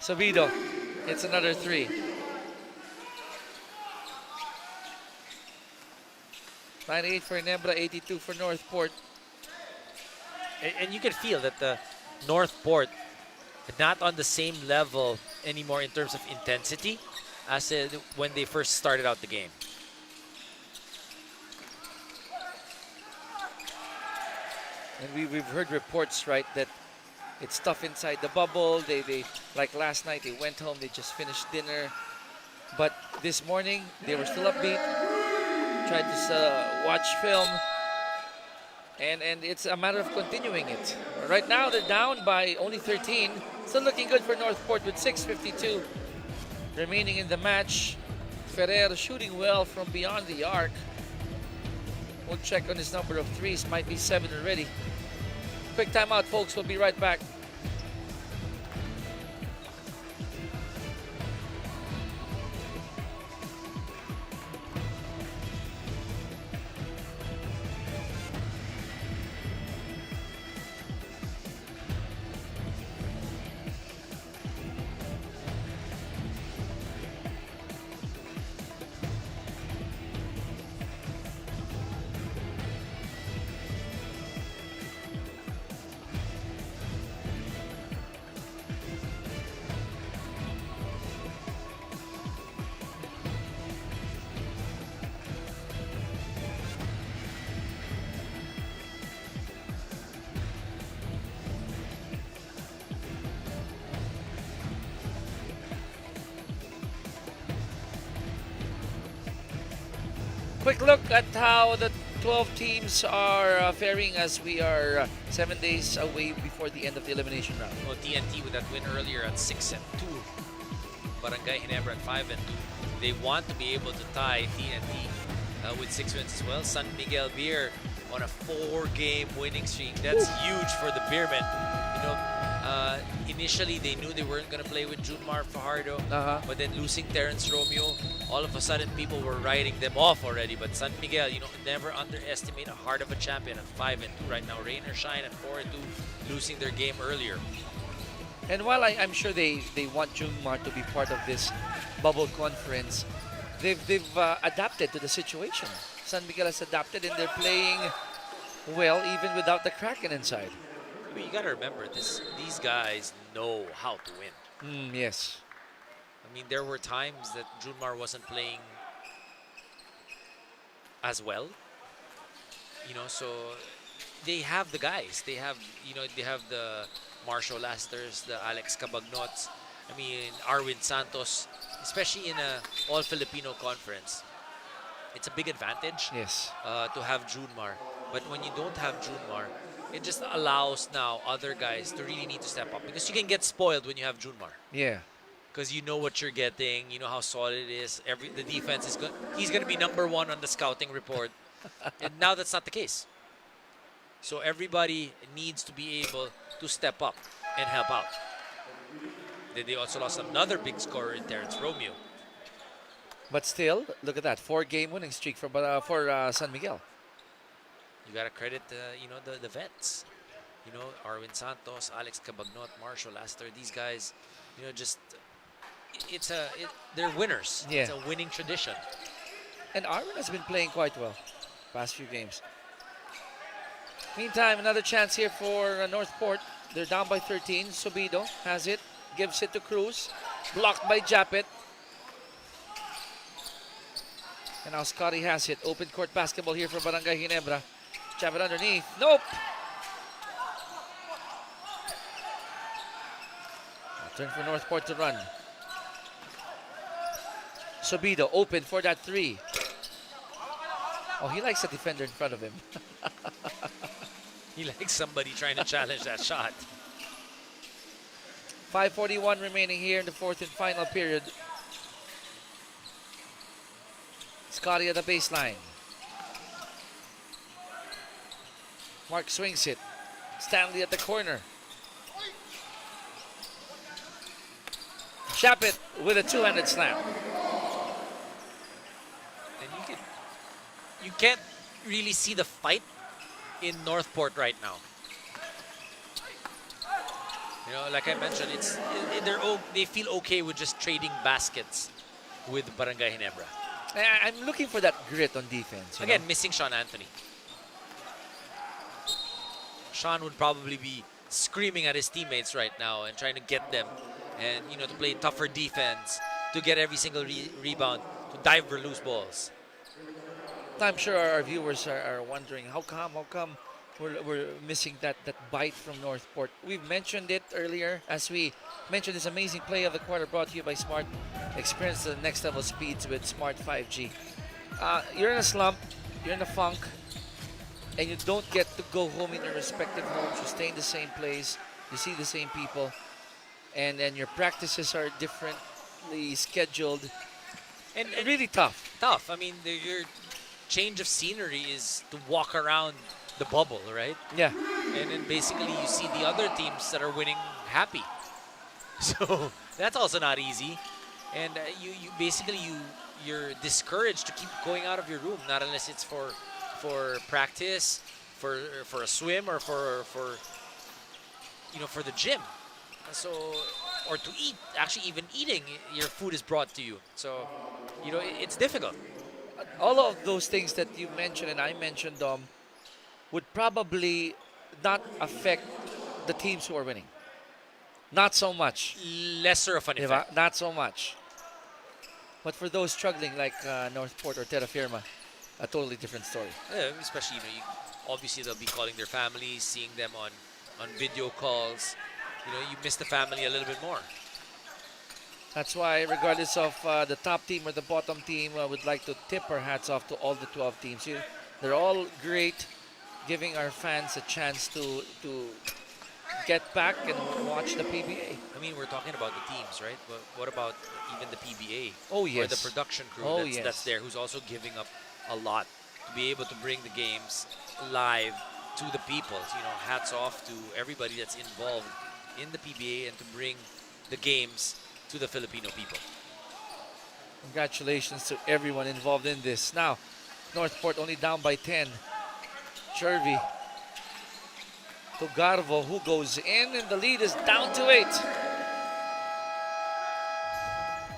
[SPEAKER 1] Sabido, it's another 3. $98 for Ginebra, 82 for Northport.
[SPEAKER 3] And you can feel that the Northport not on the same level anymore in terms of intensity as when they first started out the game.
[SPEAKER 1] And we've heard reports, right, that it's tough inside the bubble. They like last night, they went home, they just finished dinner. But this morning, they were still upbeat. Tried to watch film. And it's a matter of continuing it. Right now, they're down by only 13. Still looking good for Northport with 6:52 remaining in the match. Ferrer shooting well from beyond the arc. We'll check on his number of threes. Might be 7 already. Quick timeout, folks. We'll be right back. Quick look at how the 12 teams are faring as we are 7 days away before the end of the elimination round.
[SPEAKER 3] Well, TNT with that win earlier at 6-2. Barangay Ginebra at 5-2. They want to be able to tie TNT with 6 wins as well. San Miguel Pier on a 4-game winning streak. That's huge for the Beermen. You know, initially they knew they weren't going to play with Junmar Fajardo, but then losing Terence Romeo, all of a sudden people were writing them off already. But San Miguel, you know, never underestimate a heart of a champion at 5-2 right now. Rain or shine at 4-2, losing their game earlier.
[SPEAKER 1] And while I'm sure they want Junmar to be part of this bubble conference, they've adapted to the situation. San Miguel has adapted and they're playing well even without the Kraken inside.
[SPEAKER 3] But you got to remember, these guys know how to win.
[SPEAKER 1] Yes.
[SPEAKER 3] I mean, there were times that Junmar wasn't playing as well. You know, so they have the guys. They have, you know, they have the Marshall Lasters, the Alex Cabagnots. I mean, Arwin Santos, especially in a all-Filipino conference. It's a big advantage to have Junmar. But when you don't have Junmar, it just allows now other guys to really need to step up. Because you can get spoiled when you have Junmar.
[SPEAKER 1] Yeah.
[SPEAKER 3] Because you know what you're getting, you know how solid it is. The defense is good. He's going to be #1 on the scouting report. And now that's not the case. So everybody needs to be able to step up and help out. Then they also lost another big scorer in Terence Romeo.
[SPEAKER 1] But still, look at that 4-game winning streak for San Miguel.
[SPEAKER 3] You got to credit, you know, the vets. You know, Arwin Santos, Alex Cabagnot, Marshall Laster. These guys, you know, just they're winners.
[SPEAKER 1] Yeah.
[SPEAKER 3] It's a winning tradition.
[SPEAKER 1] And Arwin has been playing quite well past few games. Meantime, another chance here for Northport. They're down by 13. Subido has it, gives it to Cruz. Blocked by Japet. And now Scotty has it. Open court basketball here for Barangay Ginebra. Japet underneath. Nope. Turn for Northport to run. Subido open for that 3. Oh, he likes a defender in front of him.
[SPEAKER 3] He likes somebody trying to challenge that shot.
[SPEAKER 1] 5:41 remaining here in the 4th and final period. Scotty at the baseline. Mark swings it. Stanley at the corner. Japet with a 2-handed slam.
[SPEAKER 3] And you can't really see the fight in Northport right now. You know, like I mentioned, they feel okay with just trading baskets with Barangay Ginebra.
[SPEAKER 1] I'm looking for that grit on defense.
[SPEAKER 3] Again, missing Sean Anthony. Sean would probably be screaming at his teammates right now and trying to get them and, you know, to play tougher defense, to get every single rebound, to dive for loose balls.
[SPEAKER 1] I'm sure our viewers are wondering how come we're missing that bite from Northport. We've mentioned it earlier as we mentioned this amazing play of the quarter brought to you by Smart. Experience the next level speeds with Smart 5G. You're in a slump, you're in a funk, and you don't get to go home in your respective homes. You stay in the same place, you see the same people, and then your practices are differently scheduled. And really tough.
[SPEAKER 3] Tough. I mean, your change of scenery is to walk around the bubble, right?
[SPEAKER 1] Yeah.
[SPEAKER 3] And then basically you see the other teams that are winning happy. So that's also not easy. And you're discouraged to keep going out of your room, not unless it's for practice, for a swim, or for the gym. So, or to eat. Actually, even eating, your food is brought to you. So, you know, it's difficult.
[SPEAKER 1] All of those things that you mentioned and I mentioned, would probably not affect the teams who are winning. Not so much.
[SPEAKER 3] Lesser of an effect.
[SPEAKER 1] Not so much. But for those struggling like Northport or Terra Firma, a totally different story.
[SPEAKER 3] Yeah, especially, you know, obviously they'll be calling their families, seeing them on video calls. You know, you miss the family a little bit more.
[SPEAKER 1] That's why, regardless of the top team or the bottom team, would like to tip our hats off to all the 12 teams. They're all great, giving our fans a chance to get back and watch the PBA.
[SPEAKER 3] I mean, we're talking about the teams, right? But what about even the PBA?
[SPEAKER 1] Oh,
[SPEAKER 3] Or
[SPEAKER 1] yes.
[SPEAKER 3] the production crew
[SPEAKER 1] Oh,
[SPEAKER 3] that's
[SPEAKER 1] yes.
[SPEAKER 3] there, who's also giving up a lot to be able to bring the games live to the people. You know, hats off to everybody that's involved in the PBA and to bring the games to the Filipino people.
[SPEAKER 1] Congratulations to everyone involved in this. Now, Northport only down by 10. Chervy to Garvo, who goes in, and the lead is down to 8.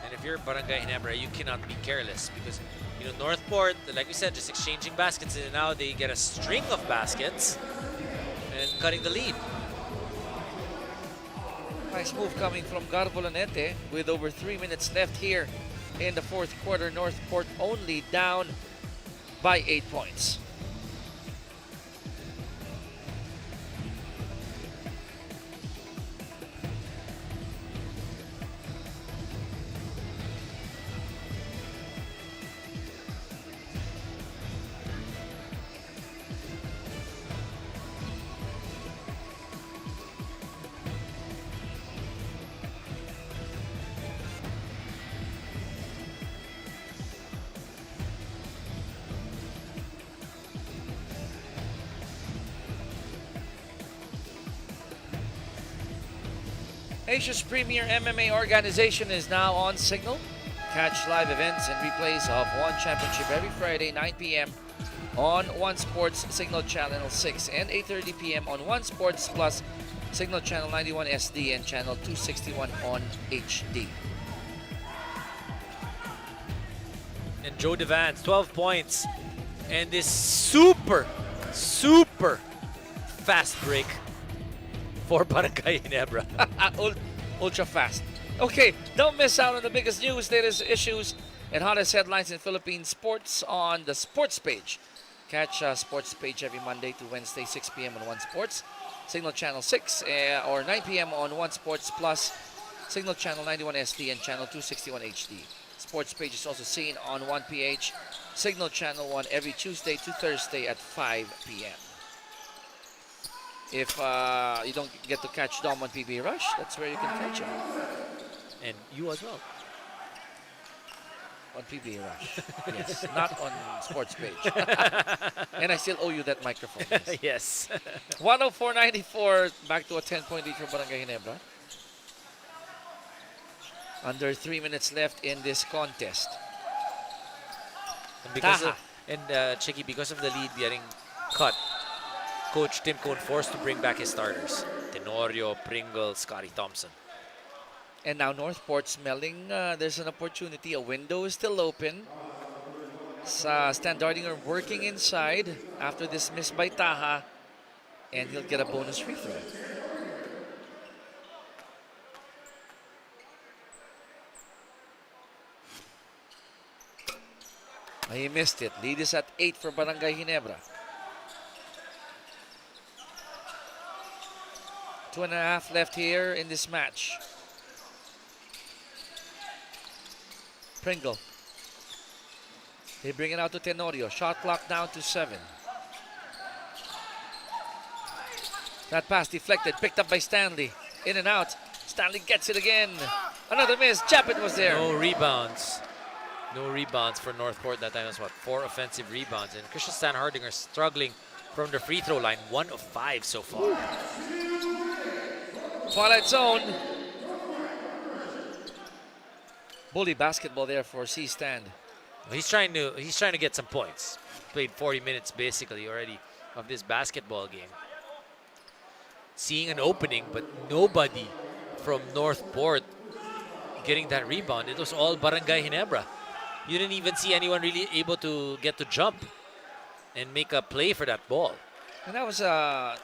[SPEAKER 3] And if you're Barangay Ginebra, you cannot be careless because, you know, Northport, like we said, just exchanging baskets, and now they get a string of baskets and cutting the lead.
[SPEAKER 1] Nice move coming from Garvo Lanete with over 3 minutes left here in the fourth quarter. Northport only down by 8 points. Asia's premier MMA organization is now on Signal. Catch live events and replays of One Championship every Friday, 9 p.m. on One Sports Signal Channel 6 and 8:30 p.m. on One Sports Plus Signal Channel 91 SD and Channel 261 on HD.
[SPEAKER 3] And Joe Devance, 12 points. And this super fast break for Barangay Ginebra.
[SPEAKER 1] Ultra fast. Okay, don't miss out on the biggest news, latest issues, and hottest headlines in Philippine sports on the sports page. Catch sports page every Monday to Wednesday, 6 p.m. on One Sports, Signal Channel 6, or 9 p.m. on One Sports Plus, Signal Channel 91 SD and Channel 261 HD. Sports page is also seen on 1PH, Signal Channel 1 every Tuesday to Thursday at 5 p.m. If you don't get to catch Dom on PB Rush, that's where you can catch him.
[SPEAKER 3] And you as well.
[SPEAKER 1] On PB Rush. Yes, not on sports page. And I still owe you that microphone.
[SPEAKER 3] Yes.
[SPEAKER 1] 104.94, back to a 10-point lead for Barangay Ginebra. Under 3 minutes left in this contest.
[SPEAKER 3] And because
[SPEAKER 1] Taha.
[SPEAKER 3] of, and Chicky, because of the lead getting cut, Coach Tim Cone forced to bring back his starters. Tenorio, Pringle, Scotty Thompson.
[SPEAKER 1] And now Northport smelling there's an opportunity. A window is still open. Standardinger working inside after this miss by Taha. And he'll get a bonus free throw. He missed it. Lead is at 8 for Barangay Ginebra. 2.5 left here in this match. Pringle. They bring it out to Tenorio. Shot clock down to 7. That pass deflected, picked up by Stanley. In and out. Stanley gets it again. Another miss. Japet was there.
[SPEAKER 3] No rebounds. No rebounds for Northport that time. That's what, 4 offensive rebounds. And Christian Stan Hardinger struggling from the free throw line. 1 of 5 so far.
[SPEAKER 1] Twilight Zone. Bully basketball there for C-Stand.
[SPEAKER 3] He's trying to get some points. Played 40 minutes basically already of this basketball game. Seeing an opening, but nobody from Northport getting that rebound. It was all Barangay Ginebra. You didn't even see anyone really able to get to jump and make a play for that ball.
[SPEAKER 1] And that was a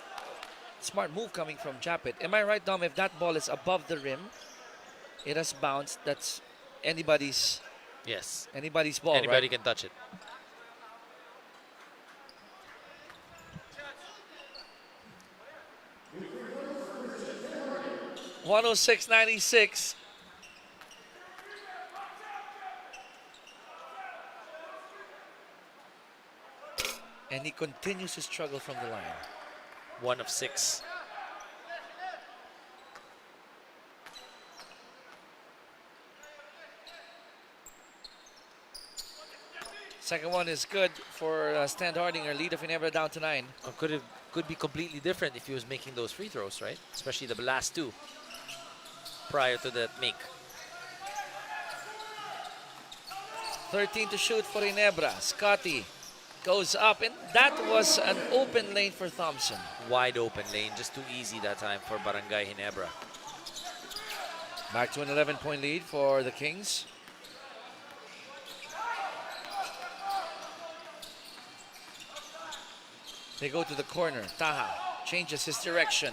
[SPEAKER 1] smart move coming from Japet. Am I right, Dom? If that ball is above the rim, it has bounced. That's anybody's
[SPEAKER 3] Yes.
[SPEAKER 1] ball,
[SPEAKER 3] Anybody
[SPEAKER 1] right?
[SPEAKER 3] can touch it.
[SPEAKER 1] .106.96. And he continues to struggle from the line.
[SPEAKER 3] 1 of 6.
[SPEAKER 1] Second one is good for Stan Hardinger. Lead of Ginebra down to 9.
[SPEAKER 3] Could be completely different if he was making those free throws, right? Especially the last 2 prior to that make.
[SPEAKER 1] 13 to shoot for Ginebra. Scotty goes up, and that was an open lane for Thompson.
[SPEAKER 3] Wide open lane, just too easy that time for Barangay Ginebra.
[SPEAKER 1] Back to an 11-point lead for the Kings. They go to the corner. Taha changes his direction.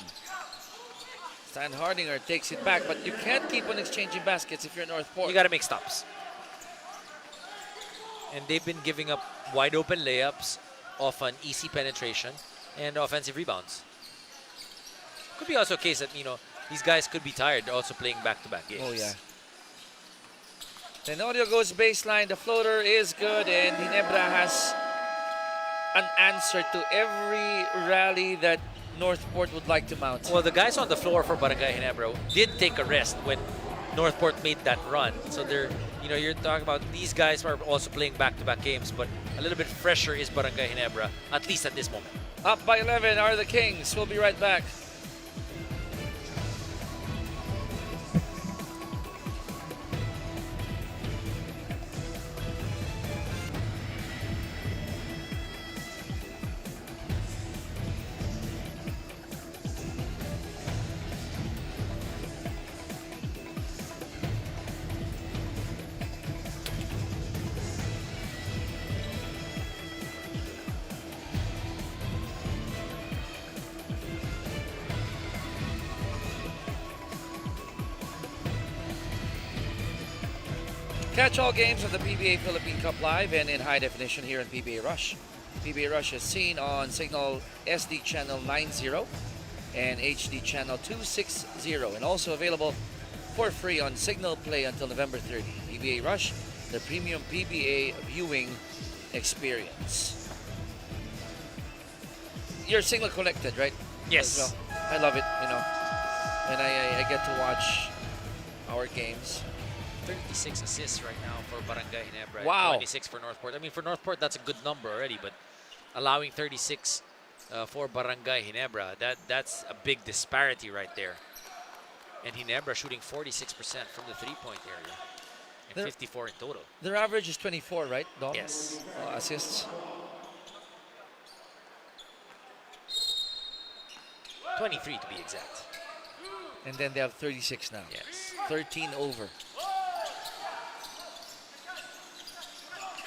[SPEAKER 1] Stan Hardinger takes it back, but you can't keep on exchanging baskets if you're Northport.
[SPEAKER 3] You got to make stops. And they've been giving up wide open layups off an easy penetration and offensive rebounds. Could be also a case that, you know, these guys could be tired. They're also playing back-to-back games.
[SPEAKER 1] Oh, yeah. Tenorio goes baseline. The floater is good, and Ginebra has an answer to every rally that Northport would like to mount.
[SPEAKER 3] Well, the guys on the floor for Barangay Ginebra did take a rest when Northport made that run. So they're, you know, you're talking about these guys are also playing back-to-back games, but a little bit fresher is Barangay Ginebra, at least at this moment.
[SPEAKER 1] Up by 11 are the Kings. We'll be right back. Catch all games of the PBA Philippine Cup live and in high definition here in PBA Rush. PBA Rush is seen on Signal SD Channel 90 and HD Channel 260, and also available for free on Signal Play until November 30. PBA Rush, the premium PBA viewing experience. You're Signal connected, right?
[SPEAKER 3] Yes.
[SPEAKER 1] As well. I love it, you know, and I get to watch our games.
[SPEAKER 3] 36 assists right now for Barangay Ginebra.
[SPEAKER 1] Wow.
[SPEAKER 3] 26 for Northport. I mean, for Northport, that's a good number already, but allowing 36 for Barangay Ginebra, that's a big disparity right there. And Ginebra shooting 46% from the three-point area and 54 in total.
[SPEAKER 1] Their average is 24, right, Dom?
[SPEAKER 3] Yes.
[SPEAKER 1] Assists.
[SPEAKER 3] 23 to be exact.
[SPEAKER 1] And then they have 36 now.
[SPEAKER 3] Yes.
[SPEAKER 1] 13 over.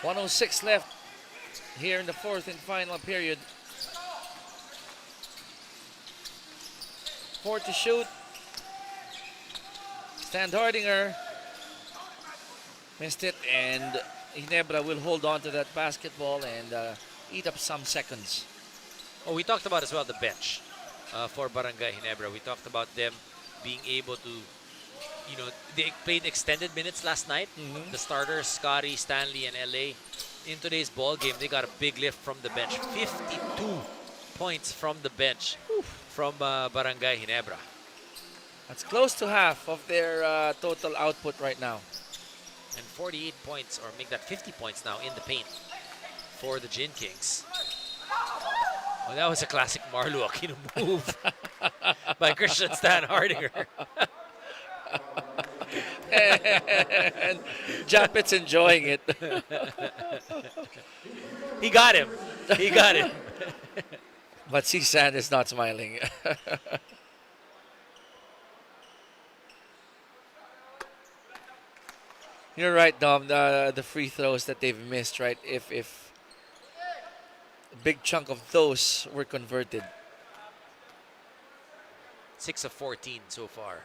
[SPEAKER 1] 106 left here in the fourth and final period. 4 to shoot. Stan Hardinger missed it, and Ginebra will hold on to that basketball and eat up some seconds.
[SPEAKER 3] Oh, we talked about as well the bench for Barangay Ginebra. We talked about them being able to, you know, they played extended minutes last night. The starters, Scotty, Stanley, and LA. In today's ball game, they got a big lift from the bench. 52 points from the bench from Barangay Ginebra.
[SPEAKER 1] That's close to half of their total output right now.
[SPEAKER 3] And 48 points, or make that 50 points now in the paint for the Gin Kings. Well, that was a classic Marlo Aquino move by Christian Stan Hardinger.
[SPEAKER 1] And Japet's enjoying it.
[SPEAKER 3] He got him. He got him.
[SPEAKER 1] But C-Sand is not smiling. You're right, Dom. The free throws that they've missed, right? If a big chunk of those were converted.
[SPEAKER 3] 6 of 14 so far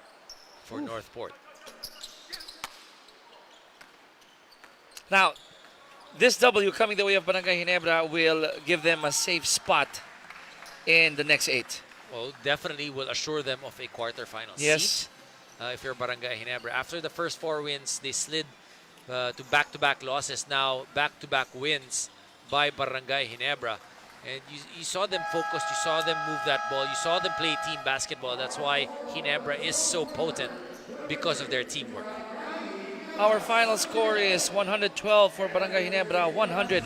[SPEAKER 3] for Northport.
[SPEAKER 1] Now, this W coming the way of Barangay Ginebra will give them a safe spot in the next 8.
[SPEAKER 3] Well, definitely will assure them of a quarterfinal
[SPEAKER 1] Yes.
[SPEAKER 3] seat. If you're Barangay Ginebra. After the first 4 wins, they slid to back-to-back losses. Now, back-to-back wins by Barangay Ginebra. And you saw them focused, you saw them move that ball, you saw them play team basketball. That's why Ginebra is so potent, because of their teamwork.
[SPEAKER 1] Our final score is 112 for Barangay Ginebra, 100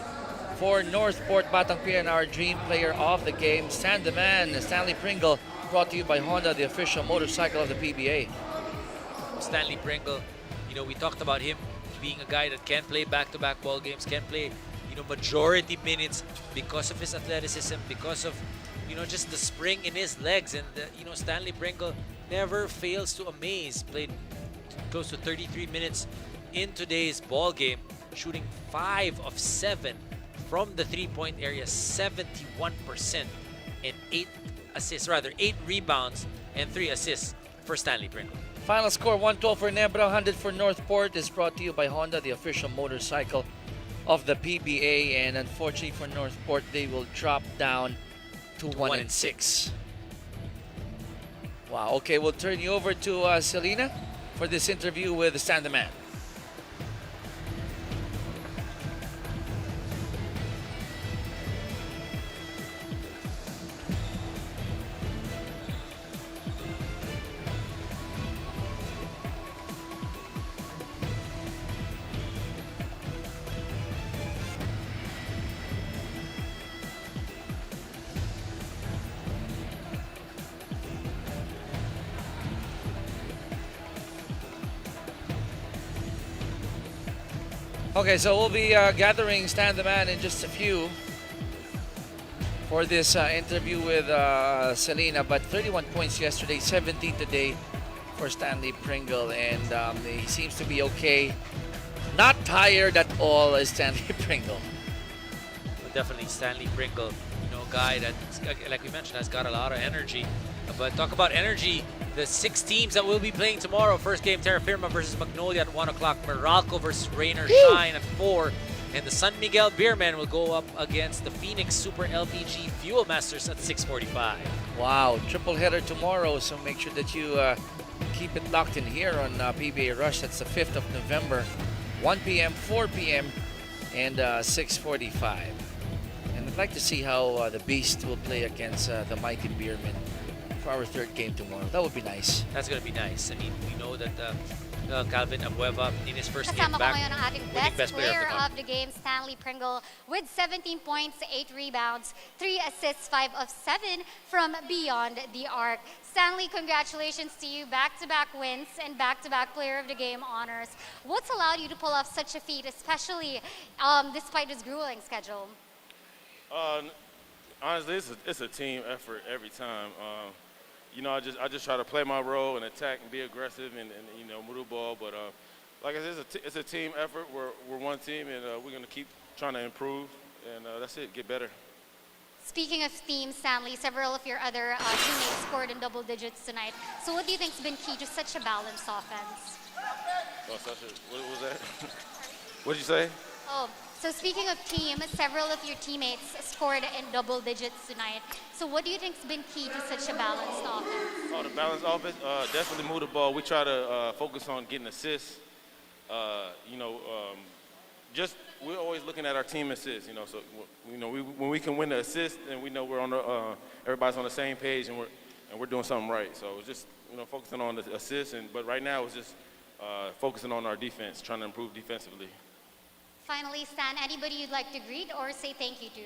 [SPEAKER 1] for Northport Batang Pier, and our dream player of the game, Stan the Man, Stanley Pringle, brought to you by Honda, the official motorcycle of the PBA.
[SPEAKER 3] Stanley Pringle, we talked about him being a guy that can play back-to-back ball games, can play, majority minutes because of his athleticism, because of, just the spring in his legs. And, Stanley Pringle never fails to amaze. Played close to 33 minutes in today's ball game, shooting 5 of 7 from the three-point area, 71%, and 8 rebounds and 3 assists for Stanley Pringle.
[SPEAKER 1] Final score 112 for Ginebra, 100 for Northport, is brought to you by Honda, the official motorcycle of the PBA. And unfortunately for Northport, they will drop down to 1-6. Wow. Okay, we'll turn you over to Selena for this interview with Stan the Man. Okay, so we'll be gathering Stan the Man in just a few for this interview with Selena. But 31 points yesterday, 17 today for Stanley Pringle, and he seems to be okay. Not tired at all as Stanley Pringle.
[SPEAKER 3] Well, definitely Stanley Pringle, a guy that, like we mentioned, has got a lot of energy. But talk about energy, the 6 teams that will be playing tomorrow. First game, Terra Firma versus Magnolia at 1 o'clock. Meralco versus Rainer Shine at 4. And the San Miguel Beermen will go up against the Phoenix Super LPG Fuel Masters at 6:45.
[SPEAKER 1] Wow, triple header tomorrow, so make sure that you keep it locked in here on PBA Rush. That's the 5th of November, 1 p.m., 4 p.m., and 6:45. And I'd like to see how the Beast will play against the Mighty Beermen for our 3rd game tomorrow. That would be nice.
[SPEAKER 3] That's going to be nice. I mean, we know that Calvin Abueva in his first game
[SPEAKER 4] Kasama ko
[SPEAKER 3] back,
[SPEAKER 4] ngayon ang ating
[SPEAKER 3] winning
[SPEAKER 4] best player
[SPEAKER 3] of
[SPEAKER 4] of the game, Stanley Pringle, with 17 points, 8 rebounds, 3 assists, 5 of 7 from beyond the arc. Stanley, congratulations to you. Back-to-back wins and back-to-back player of the game honors. What's allowed you to pull off such a feat, especially despite this grueling schedule?
[SPEAKER 8] Honestly, it's a team effort every time. I just try to play my role and attack and be aggressive and move the ball. But like I said, it's a team effort. We're one team, and we're going to keep trying to improve. And that's it, get better.
[SPEAKER 4] Speaking of teams, Stanley, several of your other teammates scored in double digits tonight. So what do you think has been key to such a balanced offense?
[SPEAKER 8] What was that? What did you say?
[SPEAKER 4] Oh, so speaking of team, several of your teammates scored in double digits tonight. So what do you think has been key to such a balanced offense?
[SPEAKER 8] Oh, the balanced offense, definitely move the ball. We try to focus on getting assists. We're always looking at our team assists. So when we can win the assist, and we know we're on everybody's on the same page, and we're doing something right. So it's just focusing on the assists, but right now it's just focusing on our defense, trying to improve defensively.
[SPEAKER 4] Finally, Stan, anybody you'd like to greet or say thank you to?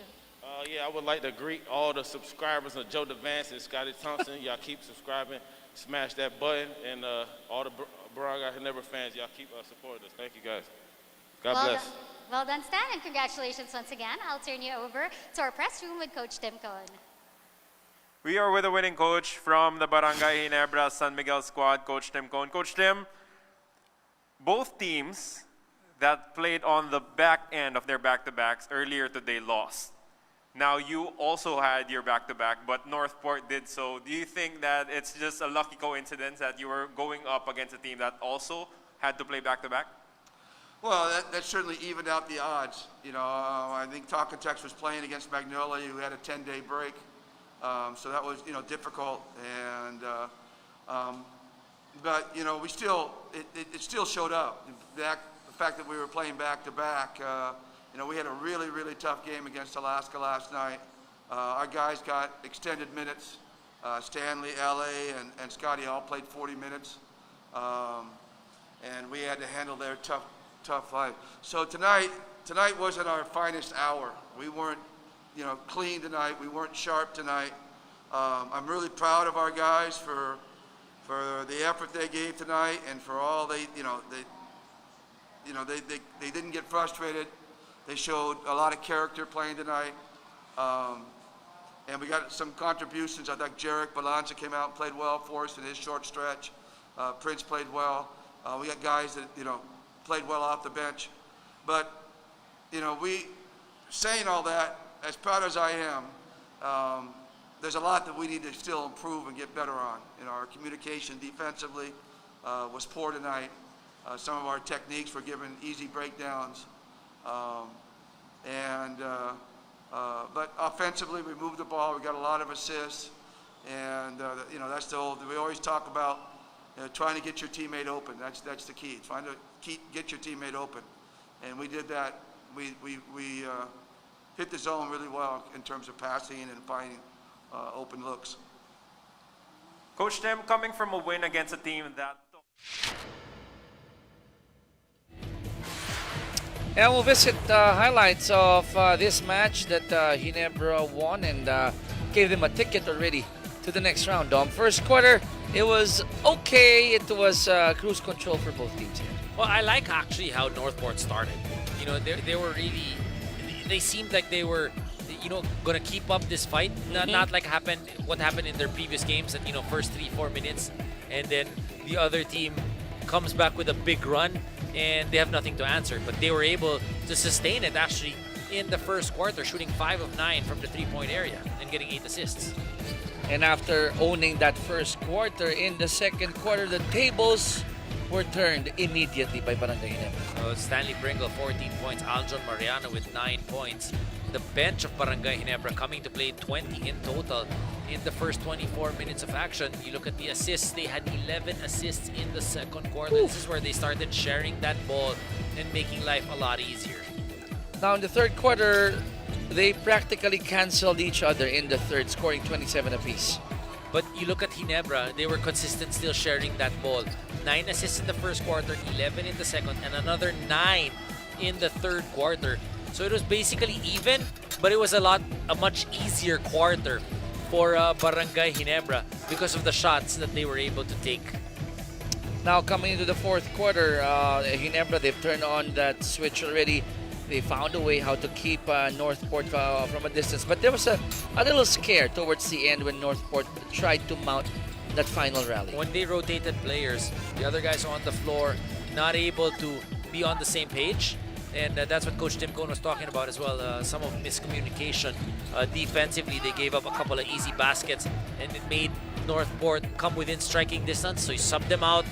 [SPEAKER 8] I would like to greet all the subscribers of Joe DeVance and Scotty Thompson. Y'all keep subscribing, smash that button, and all the Brgy Ginebra fans, y'all keep supporting us. Thank you, guys. God bless.
[SPEAKER 4] Well done, Stan, and congratulations once again. I'll turn you over to our press room with Coach Tim Cohn.
[SPEAKER 5] We are with the winning coach from the Barangay Ginebra San Miguel squad, Coach Tim Cohn. Coach Tim, both teams that played on the back end of their back-to-backs earlier today lost. Now you also had your back-to-back, but Northport did so. Do you think that it's just a lucky coincidence that you were going up against a team that also had to play back-to-back?
[SPEAKER 9] Well, that certainly evened out the odds. I think Talkatex was playing against Magnolia, who had a 10-day break. So that was, difficult. And, but, we still, it still showed up. The fact that we were playing back-to-back, we had a really, really tough game against Alaska last night. Our guys got extended minutes. Stanley, LA, and Scotty all played 40 minutes. And we had to handle their tough life. So tonight wasn't our finest hour. We weren't, clean tonight. We weren't sharp tonight. I'm really proud of our guys for the effort they gave tonight and for all they didn't get frustrated. They showed a lot of character playing tonight. And we got some contributions. I think Jarek Balanza came out and played well for us in his short stretch. Prince played well. We got guys that, played well off the bench. But, we, saying all that, as proud as I am, there's a lot that we need to still improve and get better on. Our communication defensively was poor tonight. Some of our techniques were given easy breakdowns. But offensively, we moved the ball. We got a lot of assists. And, that's we always talk about trying to get your teammate open. That's the key. Trying to get your teammate open. And we did that. We hit the zone really well in terms of passing and finding open looks.
[SPEAKER 10] Coach Tim, coming from a win against a team that...
[SPEAKER 1] And we'll visit highlights of this match that Ginebra won and gave them a ticket already to the next round. Dom, first quarter, it was okay. It was cruise control for both teams here.
[SPEAKER 3] Well, I like actually how Northport started. They were really, they seemed like they were, going to keep up this fight. Not like what happened in their previous games at, first 3-4 minutes. And then the other team comes back with a big run and they have nothing to answer. But they were able to sustain it actually in the first quarter, shooting 5 of 9 from the 3-point area and getting 8 assists.
[SPEAKER 1] And after owning that first quarter, in the second quarter, the tables were turned immediately by Barangay Ginebra.
[SPEAKER 3] Stanley Pringle, 14 points. Aljon Mariano with 9 points. The bench of Barangay Ginebra coming to play 20 in total in the first 24 minutes of action. You look at the assists, they had 11 assists in the second quarter. This is where they started sharing that ball and making life a lot easier.
[SPEAKER 1] Now in the third quarter, they practically canceled each other in the third, scoring 27 apiece.
[SPEAKER 3] But you look at Ginebra, they were consistent still sharing that ball. 9 assists in the first quarter, 11 in the second, and another 9 in the third quarter. So it was basically even, but it was a much easier quarter for Barangay Ginebra because of the shots that they were able to take.
[SPEAKER 1] Now coming into the fourth quarter, Ginebra, they've turned on that switch already. They found a way how to keep Northport from a distance. But there was a little scare towards the end when Northport tried to mount that final rally.
[SPEAKER 3] When they rotated players, the other guys on the floor not able to be on the same page. And that's what Coach Tim Cone was talking about as well. Some of miscommunication. Defensively, they gave up a couple of easy baskets and it made Northport come within striking distance. So he subbed them out,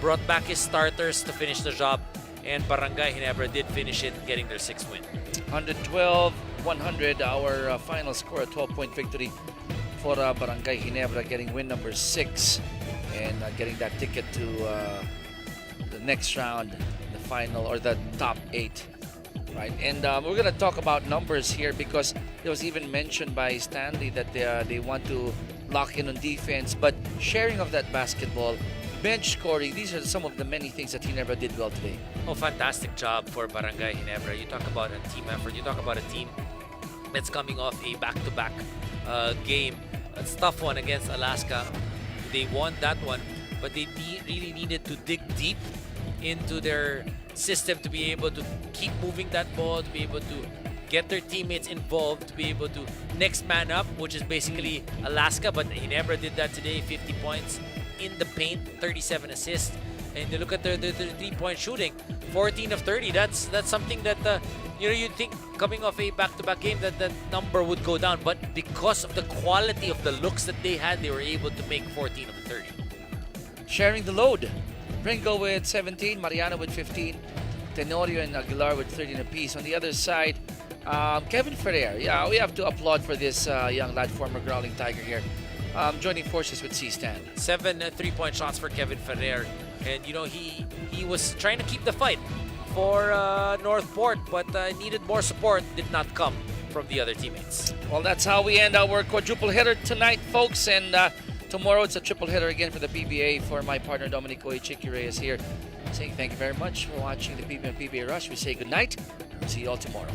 [SPEAKER 3] brought back his starters to finish the job. And Barangay Ginebra did finish it, getting their 6th win.
[SPEAKER 1] 112-100, our final score, a 12-point victory for Barangay Ginebra, getting win number 6 and getting that ticket to the next round, the final, or the top 8. Right, and we're going to talk about numbers here because it was even mentioned by Stanley that they want to lock in on defense, but sharing of that basketball, bench scoring, these are some of the many things that Ginebra did well today.
[SPEAKER 3] Oh, fantastic job for Barangay Ginebra. You talk about a team effort. You talk about a team that's coming off a back-to-back game. A tough one against Alaska. They won that one, but they really needed to dig deep into their system to be able to keep moving that ball, to be able to get their teammates involved, to be able to next man up, which is basically Alaska, but Ginebra did that today, 50 points in the paint, 37 assists. And you look at their 3-point shooting, 14 of 30. That's something that you'd think coming off a back-to-back game that number would go down, but because of the quality of the looks that they had, they were able to make 14 of the 30.
[SPEAKER 1] Sharing the load. Pringle with 17, Mariano with 15, Tenorio and Aguilar with 13 apiece. On the other side, Kevin Ferrer. Yeah, we have to applaud for this young lad, former Growling Tiger here, joining forces with C-Stand.
[SPEAKER 3] 7 3-point shots for Kevin Ferrer. And, he was trying to keep the fight for Northport, but needed more support, did not come from the other teammates.
[SPEAKER 1] Well, that's how we end our quadruple hitter tonight, folks. And tomorrow it's a triple hitter again for the PBA. For my partner Dominico Chicky Reyes here, saying thank you very much for watching the PBA and PBA Rush. We say good night. See you all tomorrow.